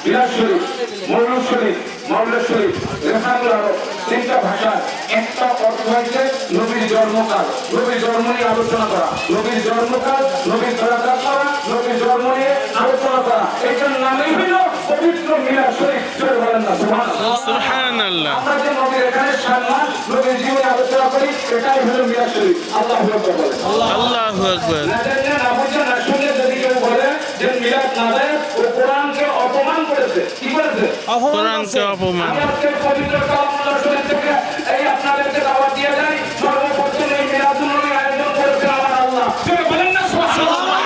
Speaker 1: মিলাদ শরীফ মওলুদ শরীফ মাওলাদ শরীফ রেসানুল আরব তিনটা ভাষা একটা অর্থ হচ্ছে নবীর জন্মকাল নবীর জন্ম নিয়ে আলোচনা করা নবীর জন্মকাল নবীর দরাদাত করা নবীর জন্ম নিয়ে আলোচনা করা এটার নামই হলো পবিত্র মিলাদ শরীফ জোরে বলেন না সুবহানাল্লাহ
Speaker 3: সুবহানাল্লাহ
Speaker 1: আমরা যে নবীর এখানে সম্মান নবীর জীবনে আলোচনা করি এটাই হলো মিলাদ শরীফ আল্লাহু আকবার বলেন
Speaker 3: আল্লাহু আকবার
Speaker 1: না জানেন না বুঝেন না শুনে যদি কেউ বলে যে মিলাদ না দেয় ও কোরআনকে অপমান করেছে কি করেছে
Speaker 3: কোরআনকে অপমান
Speaker 1: আমি আজকে পবিত্র কালামুল্লাহ শরীফ থেকে এই আপনাদেরকে দাওয়াত দিয়ে যাই সর্বপ্রথম এই মিলাদুন নবী আয়োজন করেছে আমার আল্লাহ কেউ বলেন না সুবহানাল্লাহ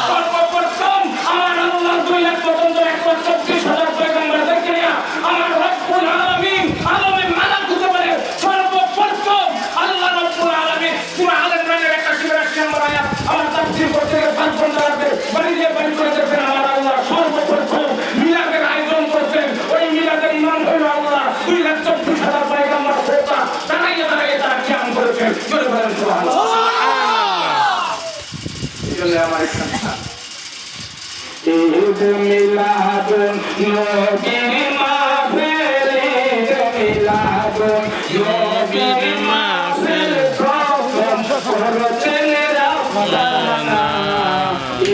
Speaker 1: সর্বপ্রথম আমার আল্লাহ 2 লাখ পর্যন্ত 124,000 পয়গম্বরদেরকে নিয়ে আমার রব্বুল আলামিন আলমে মালাকুত বলে সর্বপ্রথম আল্লাহ রব্বুল আলামিন সূরা আল ইমরানের 81 নম্বর আয়াত আমার তাফসীর করতে গিয়ে 5 ঘন্টা লাগবে বাড়িতে বাড়ি করে দেখেন আমার আল্লাহ সর্বপ্রথম মিলাদের আয়োজন করতেন ওই মিলাদের ইমাম হলো আল্লাহ 2,24,000 পয়গম্বর খোদা দাঁড়িয়ে তারা কিয়াম করেছেন জোরে বলেন সুবহানাল্লাহ এজন্য আমার ইচ্ছা ঈদ মিলাদুন নবীর মাহফিল ঈদ মিলাদুন নবীর মাহফিল প্রথম করেছেন রাব্বানা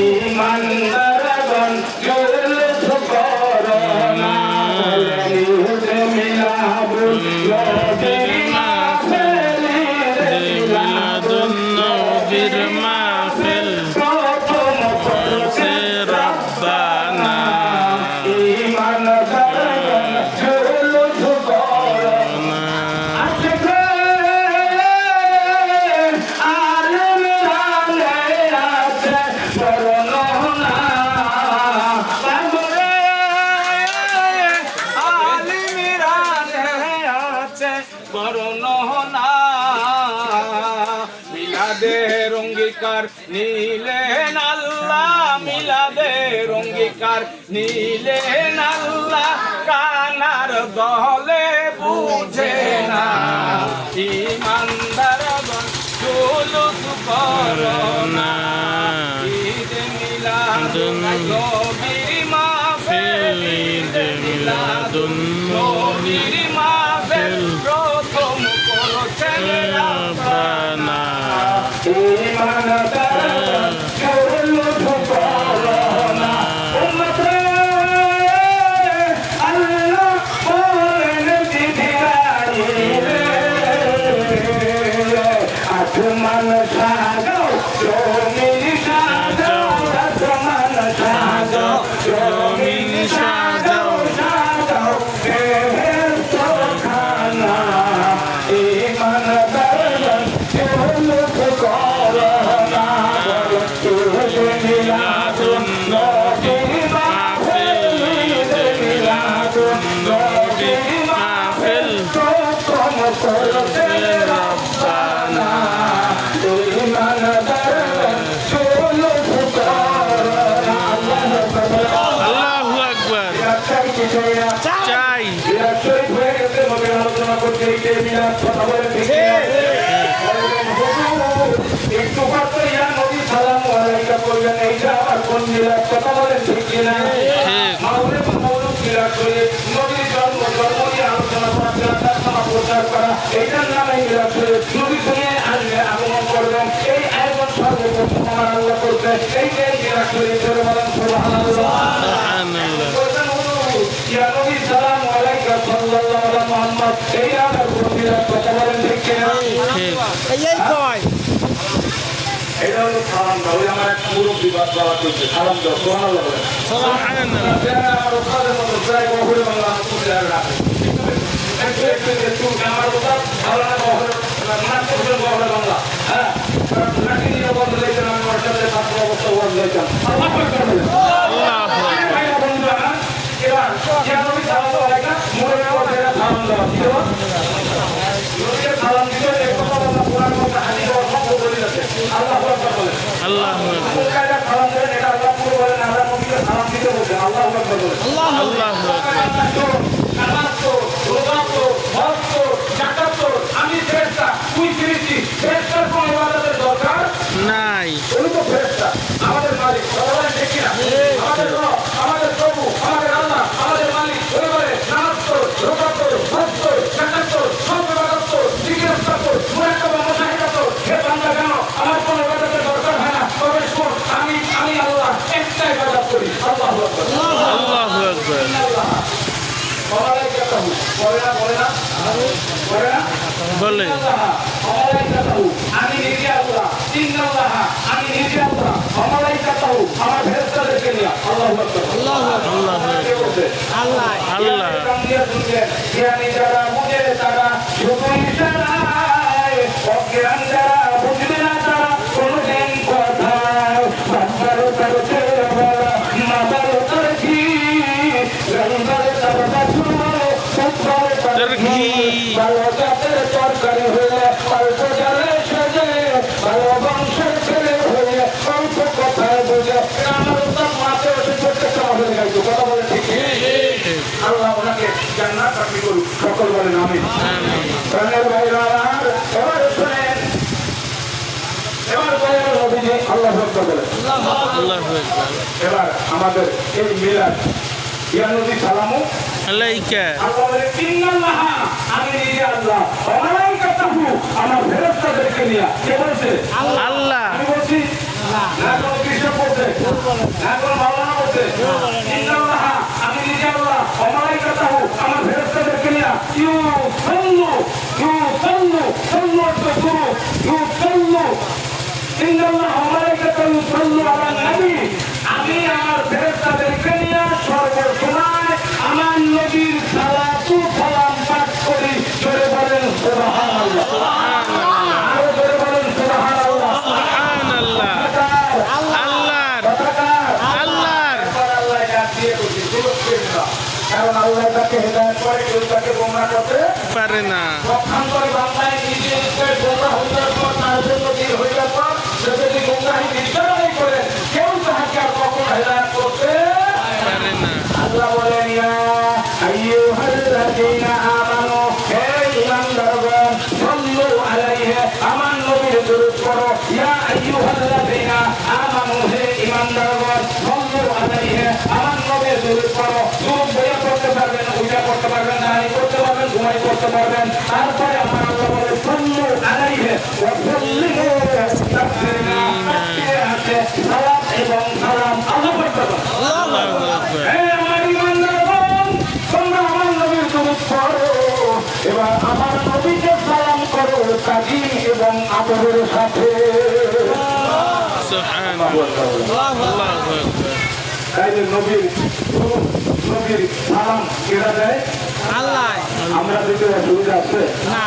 Speaker 1: ঈমানদারগণ জুলুস করোনা ঈদ মিলাদুন নবীর মাহফিল ঈদ মিলাদুন নবীর মাহফিল প্রথম করেছেন রাব্বানা ঈমানদারগণ জুলুস করোনা আশিকে আলম রানে আছে করোনা সাগরে আলিম রানে আছে করোনা মিলাদের অঙ্গীকার নিলেন আল্লাহ মিলাদের অঙ্গীকার নিলেন আল্লাহ কানার দলে বুঝে না ঈমানদারগণ জুলুস করোনা ঈদ মিলাদুন নবীর মাহফিল ঈদ মিলাদুন নবীর মাহফিল প্রথম করেছেন রাব্বানা ঈমানদারগণ জুলুস করোনা উম্মতে আল্লাহ বলেন জিবরাইল আসমান সাজাও জমিন সাজাও আসমান সাজাও জমিন সাজাও সাজাও বেহেশত
Speaker 2: এই মিলাদ কথা বলে ঠিক না? বলবেন, হুজুর, একটু কত ইয়া নবী সালাম আলাইকা বলবেন, এইটা আবার কোন মিলাদ কথা বলেন ঠিক না? মাওলানা মাওলানা মিলাদ করে নবীর জন্ম নিয়ে আলোচনা করা, তার নাম প্রচার করা, এইটার নামে মিলাদ করে নবী দুনিয়ায় আসবে আগমন করবেন, এই আয়োজন সর্বপ্রথম আমার আল্লাহ করবে, এইটাই মিলাদ করে জোরে বলেন সুবহানাল্লাহ। বলবেন, হুজুর, ইয়া নবী সালাম আলাইকা সাল্লাল্লাহু আলা মুহাম্মদ, এই আবার কোন মিলাদ কথা বলেন ঠিক না? এটা হলো সালাম দাও। ওই আমার এক মুরব্বী বাবা করছে সালাম দাও, সুবহানাল্লাহ বলেন। আমার ওস্তাদের মতো প্রায় বছরে বাংলা তুলে রাখে। একটু আমার ওস্তাদ ভালো না বছরে মাস বছরে বছরে বাংলা। হ্যাঁ, লাঠি নিয়ে বন্ধ দিয়েছেন, আমি ওর সাথে ছাত্র অবস্থা বন্ধ দিয়েছেন। এবার যে নবী সালাম আলাইকা মুরব্বী বলছে এটা সালাম দাও। কি হলো? নবীকে সালাম দিতে এক কথা বলা কোরআন মধ্যে হাদিস ও সব বলে দিয়েছে। আল্লাহু আকবার বলেন।
Speaker 3: আল্লাহু আকবার।
Speaker 2: কায়দা সালাম দেন, এটা আল্লাহ পুরো বলেন, আমরা নবীকে সালাম দিতে বলছেন। আল্লাহু আকবার বলেন।
Speaker 3: আল্লাহু আকবার।
Speaker 2: আমি ফেরেশতা, তুই ফিরেছি, ফেরেশতার কোনো ইবাদতের দরকার
Speaker 3: নাই।
Speaker 2: উনি তো ফেরেশতা, আমাদের মালিক, কথা বলেন ঠিক কিনা? আমাদের রব, আমাদের প্রভু, আমাদের আল্লাহ, আমাদের মালিক। উনি বলে নামাজ পড়ো, রোজা করো, হজ করো, যাকাত করো, সব ইবাদত করো, জিকির আজকার করো, মুরাকাবা মুজাহিদা করো। হে বান্দা, জানো আমার কোনো ইবাদতের দরকার হয় না, তবে শোন, আমি আল্লাহ একটা ইবাদত করি। আল্লাহু আকবার।
Speaker 3: আল্লাহু আকবার। বলে
Speaker 2: আমি নিজে আল্লাহ, আমি নিজে আল্লাহ, আমার ফেরেশতাদেরকে নিয়ে। আল্লাহু আকবার।
Speaker 3: আল্লাহ।
Speaker 2: জ্ঞানী যারা বুঝে তারা শুধু ইশারায়, অজ্ঞান যারা বুঝবে না তারা কোনদিন কথায়। বান্দারও তার ছেলে বলা, মাতারও তার কি, রঙবারে তার বাছুর, উত্তরে তার ঘি। ভালো জাতের তরকারি হলে অল্প জালে সেজে, ভালো বংশের ছেলে হলে অল্প কথায় বোঝে। আমার তার মাঝে বসে ছোট্ট সমাজে গাইতো, কথা বলে ঠিক। আল্লাহ ওনাকে জান্নাত প্রাপ্তি করুক, সকল বলেন আমিন। প্রাণের ভাইরা আমার, এবার শোনেন, এবার বলেন নবীজি আল্লাহু আকবার বলেন।
Speaker 3: আল্লাহু আকবার।
Speaker 2: এবার আমাদের এই মিলাদ, ইয়া নবী সালামু
Speaker 3: আলাইকা।
Speaker 2: আল্লাহ বলে ইন্নাল্লাহ, আমি নিজে আল্লাহ, ওয়া মালাইকাতুহু, আমার ফেরেশতাদেরকে নিয়ে। কে বলছে?
Speaker 3: আল্লাহ।
Speaker 2: আমি বলছি না, কোন কৃষ্ণ বলছে না, কোন মাওলানা বলছে। ইন্নাল্লাহ, আমি নিজে আল্লাহ, ওয়া মালাইকাতুহু, আমার ফেরেশতাদেরকে নিয়ে। সাল্লু ইন্নাল্লাহ ওয়া মালাইকাতুহু ইউসাল্লু আলান নবী, আমি আমার ফেরেশতাদেরকে নিয়ে সর্বসময় আমার নবীর সালাতু সালাম পাঠ করি। জোরে বলেন সুবহানাল্লাহ। আরো জোরে বলেন সুবহানাল্লাহ।
Speaker 3: সুবহানাল্লাহ। আল্লাহর। আল্লাহর।
Speaker 2: আল্লাহ ডাক দিয়ে বলছি সুবহানাল্লাহ, কারণ আল্লাহ তাকে হেদায়েত করে, কেউ তাকে গোমরাহ করতে
Speaker 3: পারে না।
Speaker 2: পক্ষান্তরে বান্দায় নিজে গোমরাহ হইবার পর, তার জন্য দিন হইবার পর সে যদি গোমরাহি নির্ধারণ করে, কেউ তাহাকে আর কখনো হেদায়েত করতে
Speaker 3: পারে না।
Speaker 2: আল্লাহ বলেন ইয়া আইয়ুহাল্লাযীনা আমানু, হে ঈমানদারগণ, সাল্লু আলাইহি, আমার নবীর দরুদ পড়ো। ইয়া আইয়ুহাল্লাযীনা আমানু, হে ঈমানদারগণ, সাল্লু আলাইহি, আমার নবীর দরুদ পড়ো। দরুদ বইয়া পড়তে পারবেন, ওইটা পড়তে পারবেন, দাঁড়ি করতে পারবেন, ঘুমাই করতে পারবেন। তারপরে আমার আল্লাহ বলে সাল্লু আলাইহি ওয়া সাল্লিমু তাসলিমা। আছে সালাত এবং সালাম। আল্লাহু আকবার।
Speaker 3: আল্লাহু আকবার।
Speaker 2: হে আমার ঈমানদারগণ, তোমরা আমার নবীর দরুদ পড়ো, এবার আমার নবীকে সালাম করো তাজিম এবং আদরের সাথে।
Speaker 3: সুবহানাল্লাহ। আল্লাহু আকবার।
Speaker 2: তাই যে নবীর সালাম কেরা দেয়?
Speaker 3: আল্লাহ।
Speaker 2: আমরা দিতে অসুবিধা আছে
Speaker 3: না।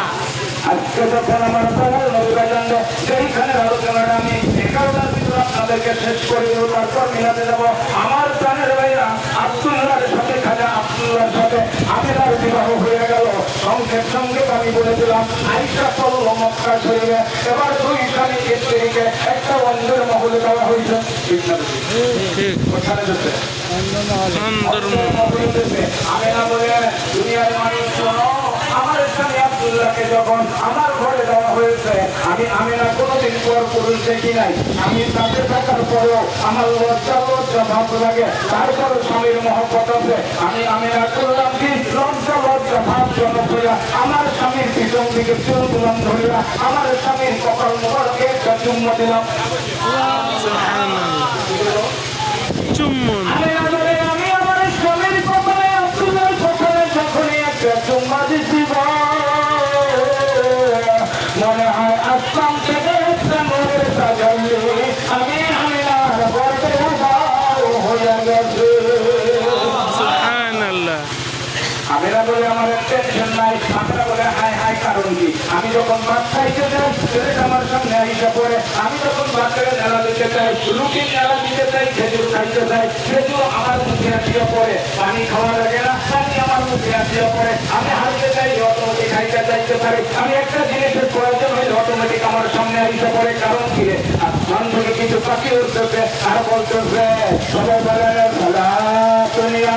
Speaker 2: আজকে যখন আমার প্রবল নবীরাজন্ড সেইখানে আলোচনাটা আমি 11টার ভিতরে আপনাদেরকে শেষ করে দেবো, তারপর মিলাতে যাবো। আমার প্রাণের ভাইরা আব্দুল্লাহর সাথে, খাজা আব্দুল্লাহর সাথে আমিনার বিবাহ হয়ে গেল। সঙ্গে আমি বলেছিলাম আয়েশা চলল মক্কা শরীফে। এবার দুই স্বামী স্ত্রীকে একটা অন্ধের মহলে দেওয়া হয়েছে। ঠিক না?
Speaker 3: ঠিক।
Speaker 2: কোথায় যেতে?
Speaker 3: সুন্দর।
Speaker 2: আমিনা বলে দুনিয়ার মানুষ শোনো, আমার স্বামী আব্দুল্লাহকে যখন আমার ঘরে দেওয়া হয়েছে, আমি আমিনা কোনোদিন পর পুরুষ দেখি নাই। আমি তাতে থাকার পরেও আমার লজ্জা লজ্জা ভাব লাগে, তারপরে স্বামীর মহব্বত আছে। আমি আমিনা করলাম কি, লজ্জা লজ্জা ভাব জনক হইয়া আমার স্বামীর পিছন দিকে চুল তুলাম ধরিয়া আমার স্বামীর কপাল মোবারকে একটা চুম্মা দিলাম।
Speaker 3: চুম্বন
Speaker 2: আমি আমার স্বামীর কপালে আব্দুল্লাহ কপালে যখনই একটা চুম্মা দিছি, মনে হয় আসলাম থেকে একটা মনের সাজালে আমি আর গর্বে হইয়া গেছে।
Speaker 3: সুবহানাল্লাহ।
Speaker 2: আমিরা বলে আমার টেনশন নাই, আমিরা বলে হাই হাই কারণ কি? আমি যখন ভাত খাইতে যাই ছেলেটা আমার সামনে আইসা পড়ে, আমি যখন ভাতের নেলা দিতে চাই, রুটির নেলা দিতে চাই, খেজুর খাইতে চাই, খেজুর আমার মুখে আসিয়া পড়ে। পানি খাওয়া লাগে না, পানি আমার মুখে আসিয়া পড়ে। আমি হারিতে চাই, অটোমেটিক খাইতে চাইতে পারি। আমি একটা জিনিসের প্রয়োজন হইলে অটোমেটিক আমার সামনে আইসা পড়ে। কারণ কি রে? আসমান থেকে কিছু পাখি উঠতেছে আর বলতেছে সবাই বলে সালা দুনিয়া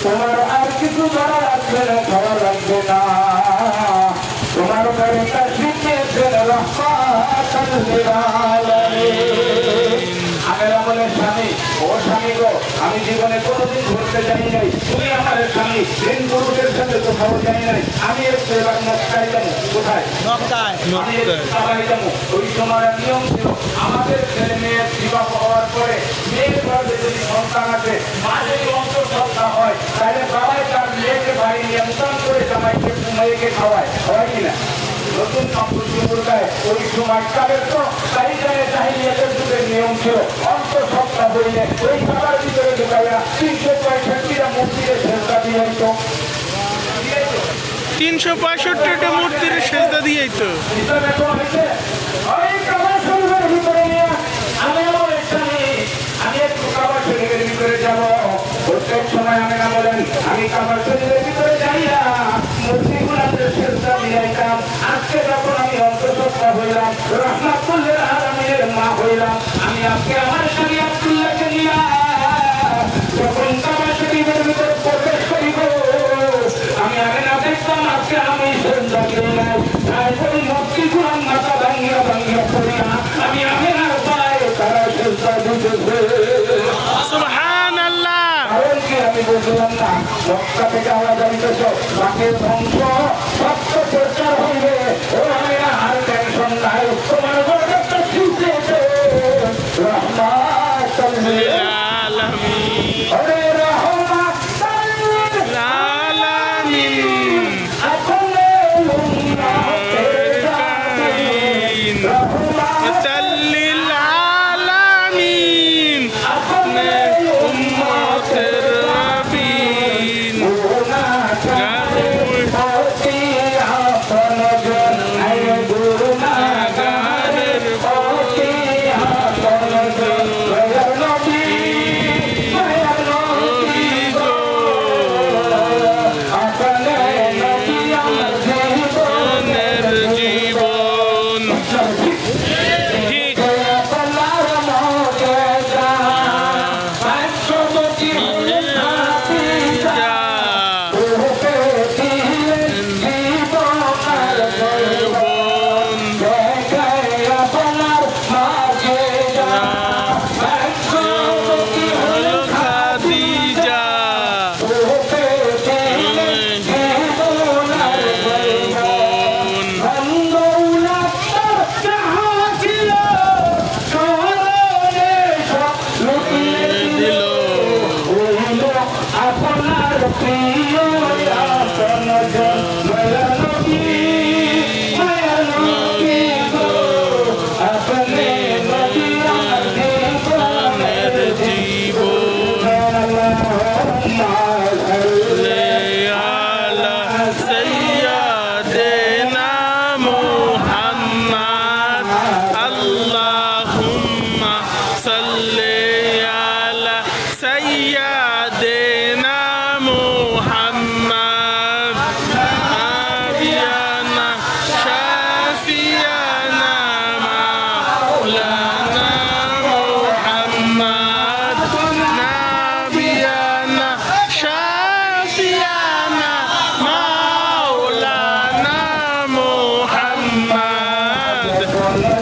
Speaker 2: তোমার আর কিছু ধরা রাখবে না, ধরা রাখবে না। তোমার বাড়িটা শিখিয়েছেন আমেরা বলে স্বামী, ও স্বামী গো, আমি জীবনে কোনোদিন ঘুরতে যাই নাই, তুমি আমার স্বামী, দিন পুরুষের সাথে কোথাও যাই নাই। আমি একটু এবার মক্কায় যাবো। কোথায়? আমি সবাই যাবো। ওই সময় নিয়ম ছিল আমাদের ছেলে মেয়ের বিবাহ হওয়ার পরে মেয়ের ঘরে যদি সন্তান আছে, মা যদি অন্তঃসত্ত্বা হয়, তাহলে বাবাই তার মেয়েকে বাড়ি নিয়ন্ত্রণ করে জামাইকে মেয়েকে খাওয়ায়, হয় কিনা? নতুন সম্পত্তি মুরগায় ওই সময় কালের তো তাই জানে জাহিলিয়াতের যুগের নিয়ম ছিল। অন্তঃসত্ত্বা হইলে ওই বাবার ভিতরে ঢুকাইয়া 365টা মূর্তিকে সেজদা দিয়ে হইতো।
Speaker 3: 365টা মূর্তির সেজদা দিয়েই তো।
Speaker 2: আমি একটু কাবা শরীফের ভিতরে যাবো। প্রত্যেক সময় আমি না বলেন আমি কাবা শরীফের ভিতরে যাইয়া মূর্তিগুলাতে সেজদা দিয়াইতাম। আজকে যখন আমি অন্তঃসত্ত্বা হইলাম, রাহমাতুল্লিল আলামিনের মা হইলাম, আমি আজকে আমার স্বামী আব্দুল্লাহকে নিয়া যখন কাবা শরীফের ভিতরে প্রবেশ করিব, আমি আগে না দেখতাম আজকে আমি সেজদা দিই নাই। তাই ওই মূর্তিগুলার মাথা ভাঙিয়া ভাঙিয়া পড়িয়া আমি আগে না পাই তারা সেজদা দিতেছে।
Speaker 3: সুবহানাল্লাহ।
Speaker 2: কারণ কি আমি বুঝলাম না। মক্কা থেকে আওয়াজ আনিতেছ, বাকের ধ্বংস সত্য প্রচার হইবে। ও আমি আর টেনশন নাই, তোমার বরকতটা শিখেছে রহমাতুল লিল
Speaker 3: আলামিন।
Speaker 2: আরে রহমাতুল লিল
Speaker 3: আলামিন।
Speaker 2: আপনি উম্মতের জাতিন
Speaker 3: রহমাতাল লিল আলামিন। আপনি উম্মতের রাবিন। জীবন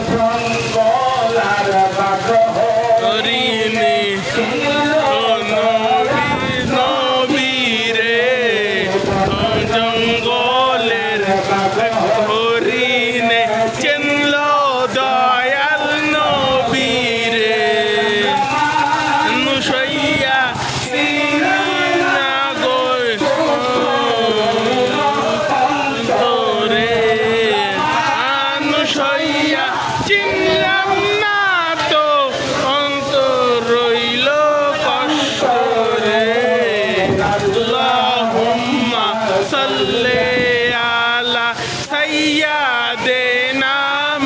Speaker 2: জঙ্গল আর বাঘ
Speaker 3: হরিণে নবী রে জঙ্গলের হরিণে চিনল দয়াল নবী রে নুসইয়া সিনা গোয় তোরে নুসইয়া চিনলাম না তো অন্তর রইল কষ্ট রে আল্লাহুম্মা সাল্লি আলা সাইয়্যিদিনা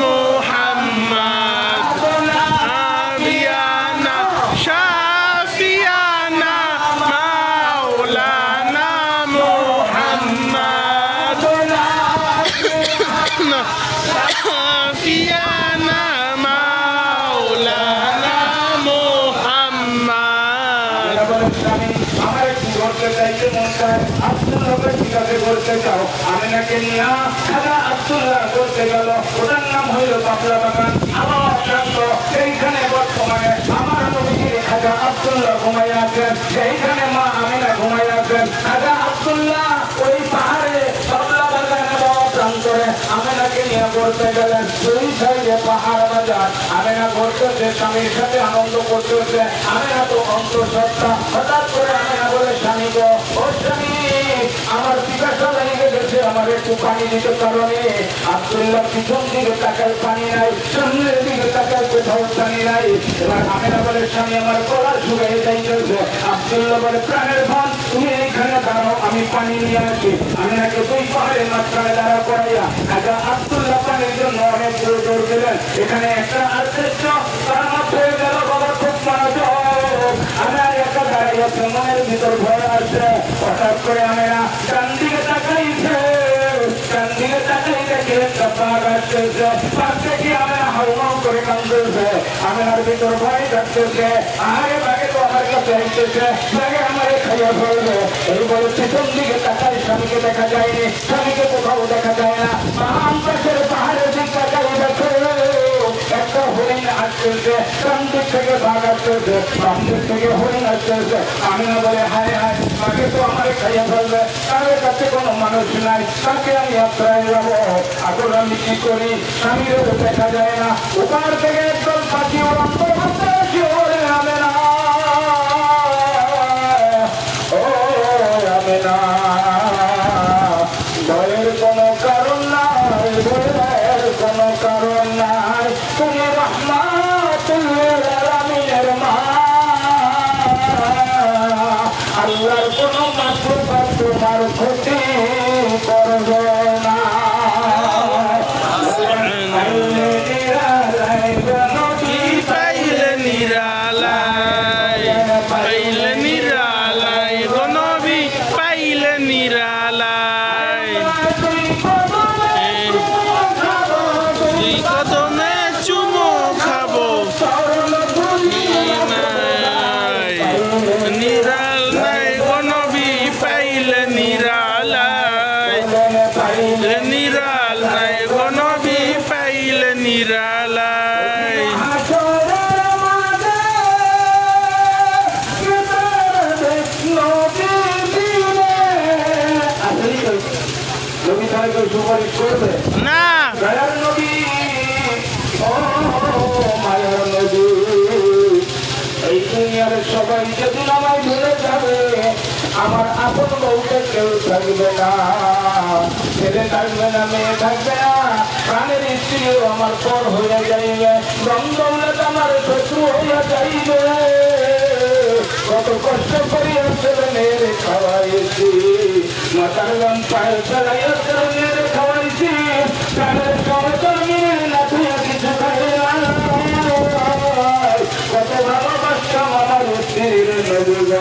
Speaker 3: মুহাম্মদ আবিয়ানা শাফিয়ানা মাওলানা মুহাম্মদ শাফিয়ানা মাওলানা মুহাম্মদ
Speaker 2: আমার একটু ঘরতে চাইতে মন চায় আব্দুল্লাহকে জিজ্ঞাসা করতে চাও আমি নাকি নিয়া খাজা আব্দুল্লাহ করতে গেল ওটার নাম হইল পাপলা বাগান আমার অশান্ত সেইখানে বর্তমানে আমার নবীজির খাজা আব্দুল্লাহ ঘুমাই আছেন সেইখানে মা আমিনা ঘুমাই আছেন খাজা আব্দুল্লাহ ওই পাহাড়ে পাপলা বাগানে বাবা প্রান্তরে আমিনাকে নিয়ে করতে গেলেন দুই সাইডে পাহাড় বাজার আমিনা করতেছে স্বামীর সাথে আনন্দ করতেছে আমিনা তো অন্তঃসত্ত্বা হঠাৎ করে আমিনা বলে স্বামী গো ও স্বামী আমার পিপাসা লেগে গেছে আমার একটু পানি দিতে কারণে আব্দুল্লাহ পিছন দিকে তাকায় পানি নাই সামনের দিকে তাকায় কোথাও পানি নাই এবার আমিনা বলে স্বামী আমার গলা শুকিয়ে যাইতেছে আব্দুল্লাহ বলে প্রাণের ধন তুমি এইখানে দাঁড়াও আমি পানি নিয়ে আসি আমিনাকে দুই পাহাড়ের মাঝখানে দাঁড়া করাইয়া আচ্ছা আব্দুল্লাহ পানির জন্য অনেক দূর দৌড় দিলেন এখানে একটা আদৃশ্য তার মধ্যে গেল বাবা খুব মনোযোগ আমার একা দাঁড়িয়েছে মনের ভিতর ভয় আসছে হঠাৎ করে আমেরা ডান দিকে তাকাইছে ডান দিকে তাকাই দেখে একটা বাঘ আসতেছে বাঘকে কি আমেরা হাউমাউ করে কাঁদতেছে আমেরার ভিতর ভয় থাকতেছে আরে বাঘে তো আমার কাছে আসতেছে বাঘে আমার খাইয়া ফেলবে এই বলে পিছন দিকে তাকাই স্বামীকে দেখা যায়নি স্বামীকে কোথাও দেখা যায় না পাহাড়ের পাহাড়ের দিক তাকাই দেখে একটা হরিণ আসতেছে ডান দিক থেকে বাঘ আসতেছে বাম দিক থেকে হরিণ আসতেছে আমিনা বলে হায় হায় বাঘে তো আমার খাইয়া ফেলবে তাদের কাছে কোনো মানুষ নাই তাকে আমি আশ্রয় যাবো এখন আমি কি করি স্বামীরও দেখা যায় না ওখান থেকে একদম পাখি ওরম করে আমেনা ও আমেনা ভয়ের কোনো কারণ নাই ভয়ের কোনো কারণ নাই তুমি রহমাতুল আলামিনের মা আল্লাহর কোনো মাতৃকার তোমার ক্ষতি করবে না
Speaker 3: পাইলে নিরালায় গো নবী পাইলে নিরালায় দুই কদমে চুমো খাবো নিরাল নাই গো নবী পাইলে নিরালায় নিরাল নাই গো নবী পাইলে নিরালায়
Speaker 2: সুপারিশ করবে
Speaker 3: না
Speaker 2: দয়ার নবী ও মায়ার নবী এই দুনিয়ার সবাই যেদিন আমায় ভুলে যাবে আমার আপন বউকে কেউ থাকবে না ছেলে থাকবে না মেয়ে থাকবে না প্রাণের স্ত্রীও আমার পর হয়ে যাইবে দমদৌলত আমার শত্রু হইয়া যাইবে কত কষ্ট করিয়া ছেলে মেয়েরে খাওয়াইছি মাতার গান পায়ে চালাইয়া ছেলে মেয়েরে খাওয়াইছি প্রাণের সমতল মিলে না তুই কিছু খাই না কত ভালোবাসতাম আমার স্ত্রীর নবীগ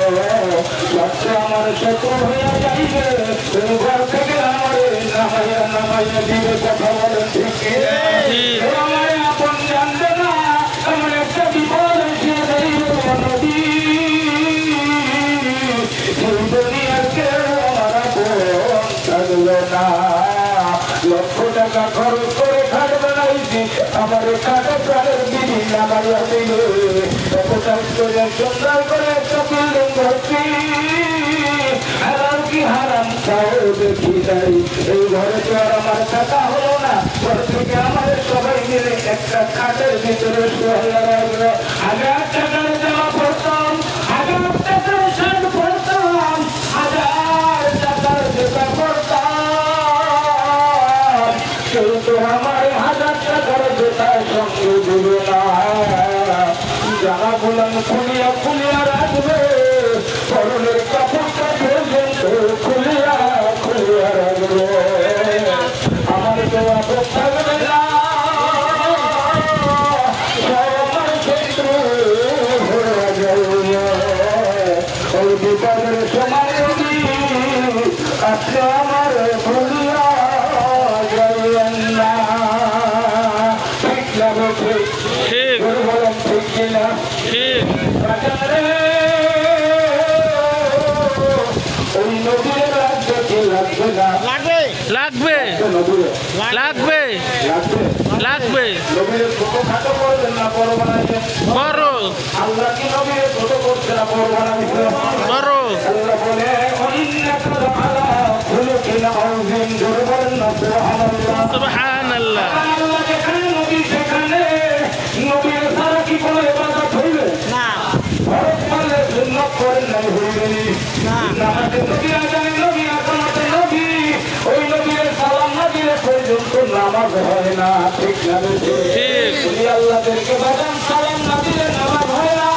Speaker 2: সত্য আমার শত্রু হইয়া যাইবে তুমি ঘর থেকে আমার নামাইয়া নামাইয়া দিবে কথা বলেন ঠিক আমার আপন জানবে না আমার একটা বিপদ এসে যাইবে নদী দুনিয়ার কেউ আমার আপন থাকবে না লক্ষ টাকা খরচ করে খাট বানাইছি আমার আমার কাটা প্রাণের বিধি লাগাইয়া দিলে এতটা করে সুন্দর করে একটা বিল্ডিং ভর্তি হারাম কি হারাম খাও দেখি যাই এই ঘরে তো আর আমার টাকা হলো না ঘর থেকে আমাদের সবাই মিলে একটা খাটের ভিতরে শোয়া লাগলো হাজার টাকার জামা পড়তাম হাজার টাকার শার্ট পড়তাম হাজার টাকার জুতা পড়তাম কিন্তু আমার হাজার টাকার জুতার সঙ্গে দিবে না জামা গুলাম খুলিয়া খুলিয়া রাখবে পরনের কাপড়টা পর্যন্ত খুলিয়া খুলিয়া রাখবে আমার দেওয়া তো থাকবে না আমার ক্ষেত্র ভরে যাবে ওই বিপদের সময় আজকে আমার ভুলিয়া যাবেন না ঠিক লাগে ঠিক বলেন ঠিক কিনা
Speaker 3: ঠিক
Speaker 2: ওই নদীর রাজ্য কি লাগবে না
Speaker 3: লাগবে লাগবে লাগবে লাগবে
Speaker 2: নবীর ছোট খাটো করবেন না বড় বানাইবেন
Speaker 3: বড়
Speaker 2: আল্লাহ কি নবীর ছোট করছে না বড় বানাইছে
Speaker 3: বড়
Speaker 2: আল্লাহ বলে অন্যান্য আলা খুলুকিন আযীম জোরে বলেন না সুবহানাল্লাহ
Speaker 3: সুবহানাল্লাহ
Speaker 2: আল্লাহ যেখানে নবী সেখানে নবীর সারা কি কোনো ইবাদত হইবে
Speaker 3: না
Speaker 2: ফরজ করলে সুন্নাত করেন নাই হইবে
Speaker 3: না
Speaker 2: নামাজে নবী আজানে নবী আকামতে নবী ওই নবীর সালাম না দিলে পর্যন্ত নামাজ হয় না ঠিক না
Speaker 3: ঠিক
Speaker 2: তুমি আল্লাহদেরকে বাদাম সালাম না দিলে নামাজ হয় না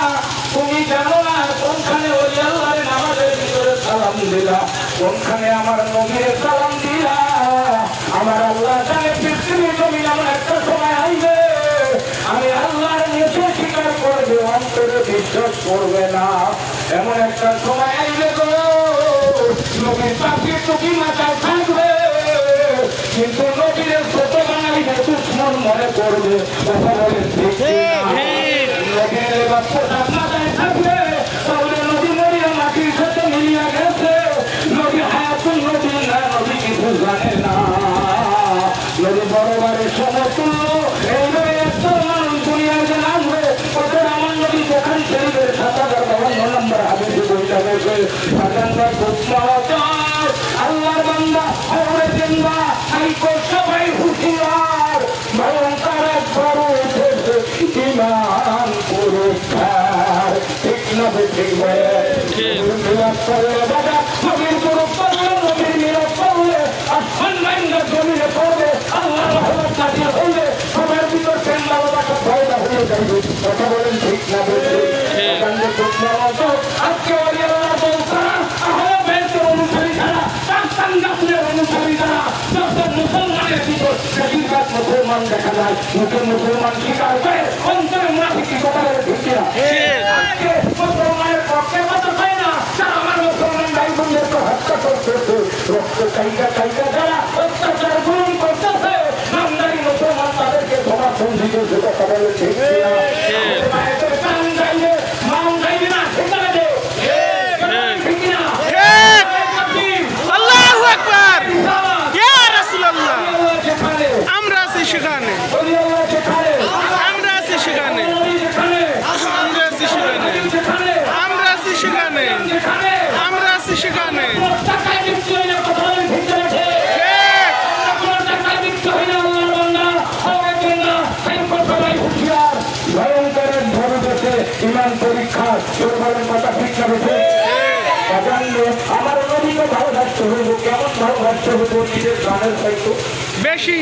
Speaker 2: তুমি জানো না কোনখানে ওই আল্লাহর নামাজের ভিতরে সালাম দিলা কোনখানে আমার নবীর সালাম দিলা আমার আল্লাহ জানে পৃথিবীর জমিন এমন একটা সময় আইবে আমি আল্লাহর মুখে স্বীকার করবে অন্তরে বিশ্বাস করবে না এমন একটা সময় আইবে গো নবীর পাখি টুকি মাথায় থাকবে কিন্তু নবীর ছোট বাঙালিকে দুশ্মন মনে করবে কথা বলে ঠিক নবীর লেবাস পোশাক মাথায় থাকবে তাহলে নদী মরিয়া মাটির সাথে মিলিয়া গেছে নবী হায়াতুল নবী না নবী কিছু জানে না নদী বড়বারের সমতুল্য এই নবী একটা মানুষ দুনিয়ার যে নামবে ওদের আমার নবী যেখান শরীরের ৭,০৫২ নম্বর হাদিসে বইটা গেছে সাজানবার কুসমাওয়াতার আল্লাহর বান্দা হরে জিন্দা আইকো সবাই হুঁশিয়ার ভয়ঙ্কর এক বড় উঠেছে ইমান পরীক্ষার ঠিক না ঠিক বলে মিলাদ করলে বাবা নবীর গ্রুপ করলে নবীর মিলাদ করলে আর সন্ন্যাইন্দা জমিনে পড়বে আল্লাহ রহমত নাজিল হইলে সবার ভিতর প্রেম ভালোবাসা ভয়টা হয়ে যাবে কথা বলেন ঠিক না বলছে আজকে ওই আল্লাহ বলতা আহলে বাইতের অনুসারী যারা পাকিস্তান গাছের অনুসারী যারা যখন মুসলমানের ভিতর বেশিরভাগ মুসলমান দেখা যায় মুখে মুসলমান স্বীকার করে অন্তরে মুনাফিকি কথা বলে ঠিক না আজকে মুসলমানের পক্ষে কথা হয় না তারা আমার মুসলমান ভাই বোনদেরকে হত্যা করতেছে রক্ত চাইকা চাইকা যারা অত্যাচার গ্রহণ করতেছে নামদারি মুসলমান তাদেরকে ধরা সন্ধি করছে কথা বলে ঠিক না প্রাণ যাইবে মান যাইবে না ঠিকানা দে ঠিক না
Speaker 3: আল্লাহু আকবার ইয়া রাসূলুল্লাহ আমরা আছি সেখানে আমরা আছি সেখানে আমরা আছি সেখানে আমরা আছি সেখানে আমরা আছি সেখানে
Speaker 2: ইমান পরীক্ষা দুর্বলের কথা ঠিক আছে আমার নদীকে ভালোবাসতে হইব কেমন ভালোবাসতে হইব নিজের প্রাণের চাইতো
Speaker 3: বেশি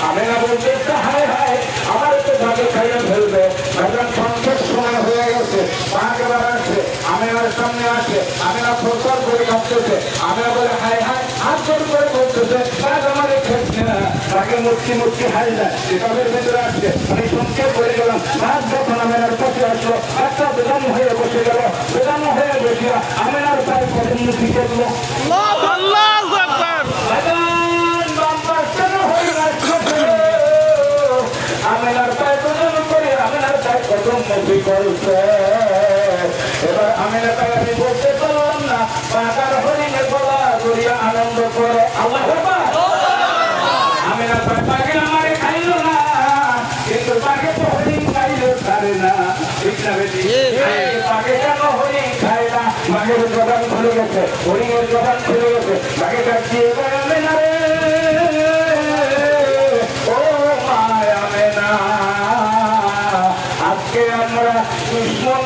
Speaker 2: আমি না বলতে হায় হায় আমার তো ভাগে খাইয়ে ফেলবে এখন সন্ধ্যের সময় হয়ে গেছে পাঁচবার আসছে আমি আর সামনে আসে আমি না প্রচার করে কাঁপতেছে আমি বলে হায় হায় হাত জোর করে বলতেছে আজ আমার খেলছে না তাকে মুক্তি মুক্তি হাই যায় এসবের ভেতরে আসছে আমি সংক্ষেপ করে গেলাম রাত যখন আমেনার পথে আসলো একটা বেদাম হয়ে বসে গেল বেদাম হয়ে বসিয়া আমেনার পায়ে পদোন্নতি করলো
Speaker 3: আল্লাহু আকবার
Speaker 2: আমেনার পায়ে কদম করে আমেনার পায়ে কদম নবী করছে এবার আমেনার পায়ে আমি বলতে পারলাম না পাকার হরিণের গলা করিয়া আনন্দ করে আল্লাহ না পাগে আমারে খাইলো না কিন্তু পাগে তো হরিণ খাইলো ছাড়ে না ঠিক না বেশি পাগে কেন হরিণ খায় না বাঘের জবান খুলে গেছে হরিণের জবান খুলে গেছে বাঘে ডাক দিয়ে বলে না রে ও মায়ামে না আজকে আমরা দুশ্মন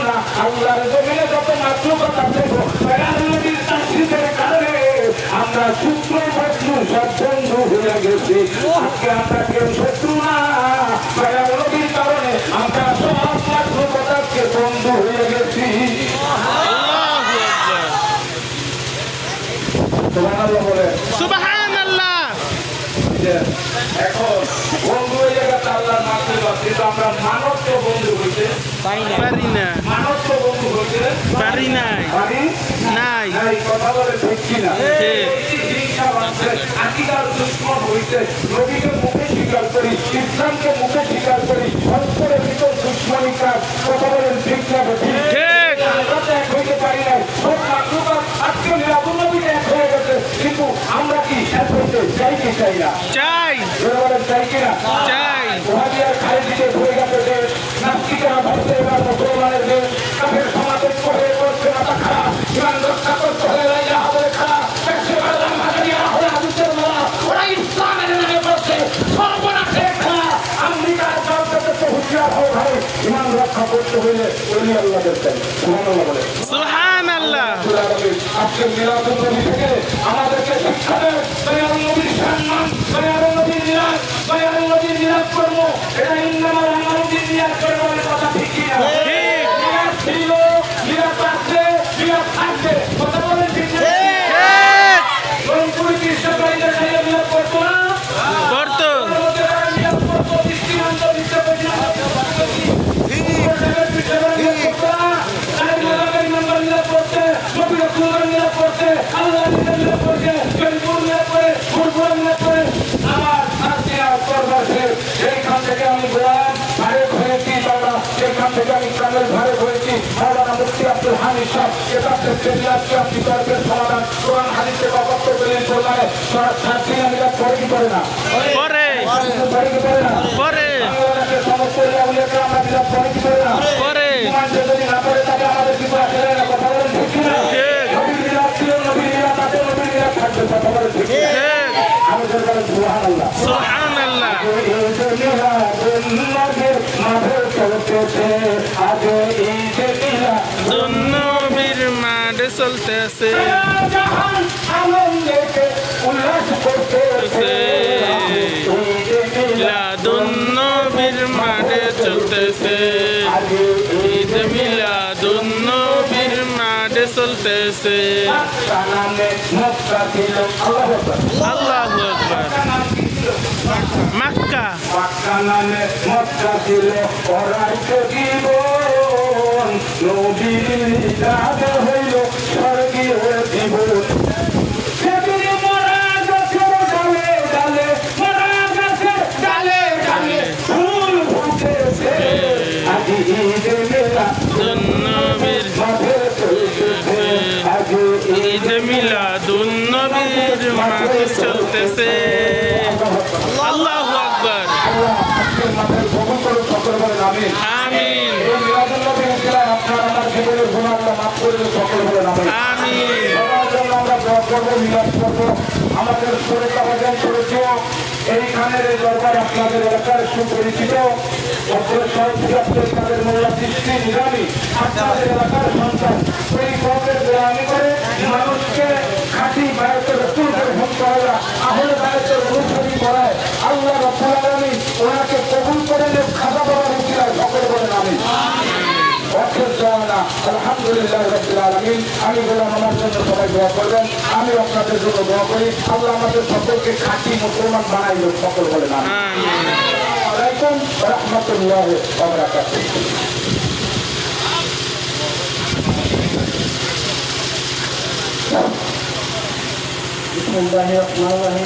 Speaker 2: না আল্লাহর জমিনে যত মাতৃকতা দেখবো নবীর তাসরিফের কারণে আমরা শত্রু শত্রু সব বন্ধু হয়ে গেছি আজকে আমরা কেউ শত্রু না নবীর কারণে আমরা সব মাতৃকতাকে বন্ধু হয়ে গেছি সুবহানাল্লাহ বলে
Speaker 3: সুবহানাল্লাহ।
Speaker 2: এখন বন্ধু হয়ে গেছে আল্লাহর মাতৃকতা কিন্তু আমরা মানব বন্ধু হইতে
Speaker 3: পারি না,
Speaker 2: মানব বন্ধু হইতে
Speaker 3: পারি নাই,
Speaker 2: পারি
Speaker 3: নাই।
Speaker 2: এই কথা বলে ঠিক কিনা
Speaker 3: ঠিক।
Speaker 2: হিংসা বাড়ছে আকিদার দুশ্মন হইতে নবীকে মুখে স্বীকার করি ইসলামকে মুখে স্বীকার করি অন্তরের ভিতর দুশ্মনী কাজ কথা বলেন ঠিক না ঠিক
Speaker 3: ঠিক।
Speaker 2: আমরা তো এক হইতে পারি নাই সব মাতৃকার আজকে নিরাপত্তা এক হয়ে গেছে কিন্তু আমরা কি এক হইতে চাই কি চাই না
Speaker 3: চাই,
Speaker 2: বলেন চাই কিনা
Speaker 3: চাই।
Speaker 2: ওহাবিয়ার খারিজিতে হয়ে গেছে দেশ নাস্তিকেরা ভাবছে এবার মুসলমানের দেশ কাফের সমাজের করে করছে মাথা খারাপ ইমান রক্ষা করতে হলে রাইয়া হবে খারাপ সেবার দাম ভাগারিয়া হয়ে আদিত্যের মালা ওরা ইসলামের নামে করছে সর্বনাশের খেলা আমেরিকার কাউকে তো হুঁশিয়ার হয়ে ভাই ইমান রক্ষা করতে হইলে ওলি আল্লাহদের চাই সুবহানাল্লাহ বলে
Speaker 3: সুবহানাল্লাহ।
Speaker 2: আজকে মিলাদুন নবী থেকে আমাদেরকে শিক্ষা দেয় দয়াল নবীর সম্মান দয়াল নবীর নিরাজ দয়াল নবীর নিরাজ কর্ম এটা ইন্নামাল আমানুদ্দিন নিরাজ কর্মের কথা ঠিক কি না
Speaker 3: ঠিক।
Speaker 2: নিরাজ ছিল নিরাজ আছে নিরাজ থাকবে কথা বলেন ঠিক না
Speaker 3: ঠিক।
Speaker 2: রংপুর কৃষ্ণকারীদের সাথে নিরাজ করতো না
Speaker 3: করতো।
Speaker 2: নিরাজ করতো দৃষ্টিমান্ত সেইখান থেকে আমি গোলাম ভারেক হয়েছি বাবা সেইখান থেকে আমি কামের ভারেক হয়েছি মৌলানা মুফতি আব্দুল হামিদ সাহেব আপনি তর্কের সমাধান কোরআন হাদিসে বক্তব্য দিলেন প্রমাণে ছাত্রী আমি পরে কি করে না
Speaker 3: করে,
Speaker 2: পরে কি করে না
Speaker 3: করে,
Speaker 2: বাংলাদেশের সমস্ত এলাকাগুলোকে আমরা বিরাট পরে কি করে না
Speaker 3: করে।
Speaker 2: ইমান যদি না করে তাহলে আমাদের কি করে আসলে না কথা বলেন ঠিক কি না
Speaker 3: ঠিক।
Speaker 2: নবীর মিলাদ ছিল নবীর মিলাদ আছে নবীর মিলাদ থাকবে কথা বলেন ঠিক কি না
Speaker 3: ঠিক।
Speaker 2: আমাদের বলেন সুবহানাল্লাহ
Speaker 3: সুবহানাল্লাহ। নবীর মাঠে চলতেছে
Speaker 2: উল্লাস করতেছে
Speaker 3: মিলাদুন নবীর মাঠে চলতেছে ঈদ মিলাদুন নবীর মাঠে চলতেছে আল্লাহু আকবার। মক্কা
Speaker 2: নামে মক্কা ছিল অরাইতে জীবন নবীর মিলাদ হইল স্বর্গীয় জীবন সেদিন মরা গাছের ডালে ডালে মরা গাছের ডালে ডালে ফুল ফুটেছে আজ ঈদ মিলাদুন
Speaker 3: নবীর
Speaker 2: মাঠে চলতেছে আজ
Speaker 3: ঈদ মিলাদুন নবীর মাঠে চলতেছে আল্লাহু আকবার।
Speaker 2: আজকের মাঠের কবুল করুন সকল বলেন আমিন
Speaker 3: আমিন,
Speaker 2: এই মিলাদুন নবী ইসলাম আপনার আমার জীবনের গুনাহ আল্লাহ মাফ করে দিন সকল বলেন আমিন
Speaker 3: আমিন।
Speaker 2: সবার জন্য আমরা দোয়া করবো মিলাদ করবো আমাদের শরীর আবাজন করেছে এইখানের এই দরবার আপনাদের এলাকার সুপরিচিত তাদের মোল্লা দৃষ্টি নিরামি আপনাদের এলাকার সন্তান এই কর্মের গোলামি করে মানুষকে খাঁটি বায়তের রসুল গ্রহণ করা আহলে বায়তের অনুসরণ করায় আল্লাহ রব্বুল আলামিন ওনাকে কবুল করে নেন খাজা বাবার উচিলায় সকল বলেন আমিন আলহামদুলিল্লাহ রাব্বিল আলামিন আমি গোলাম আমার জন্য সবাই দোয়া করবেন আমি আপনাদের জন্য দোয়া করি আল্লাহ আমাদের সকলকে খাঁটি মুসলমান বানাইল সকল বলেন আমিন
Speaker 3: আমিন।
Speaker 2: আলাইকুম ওয়া রাহমাতুল্লাহি ওয়া বারাকাতুহু বিসমিল্লাহির রহমানির রহিম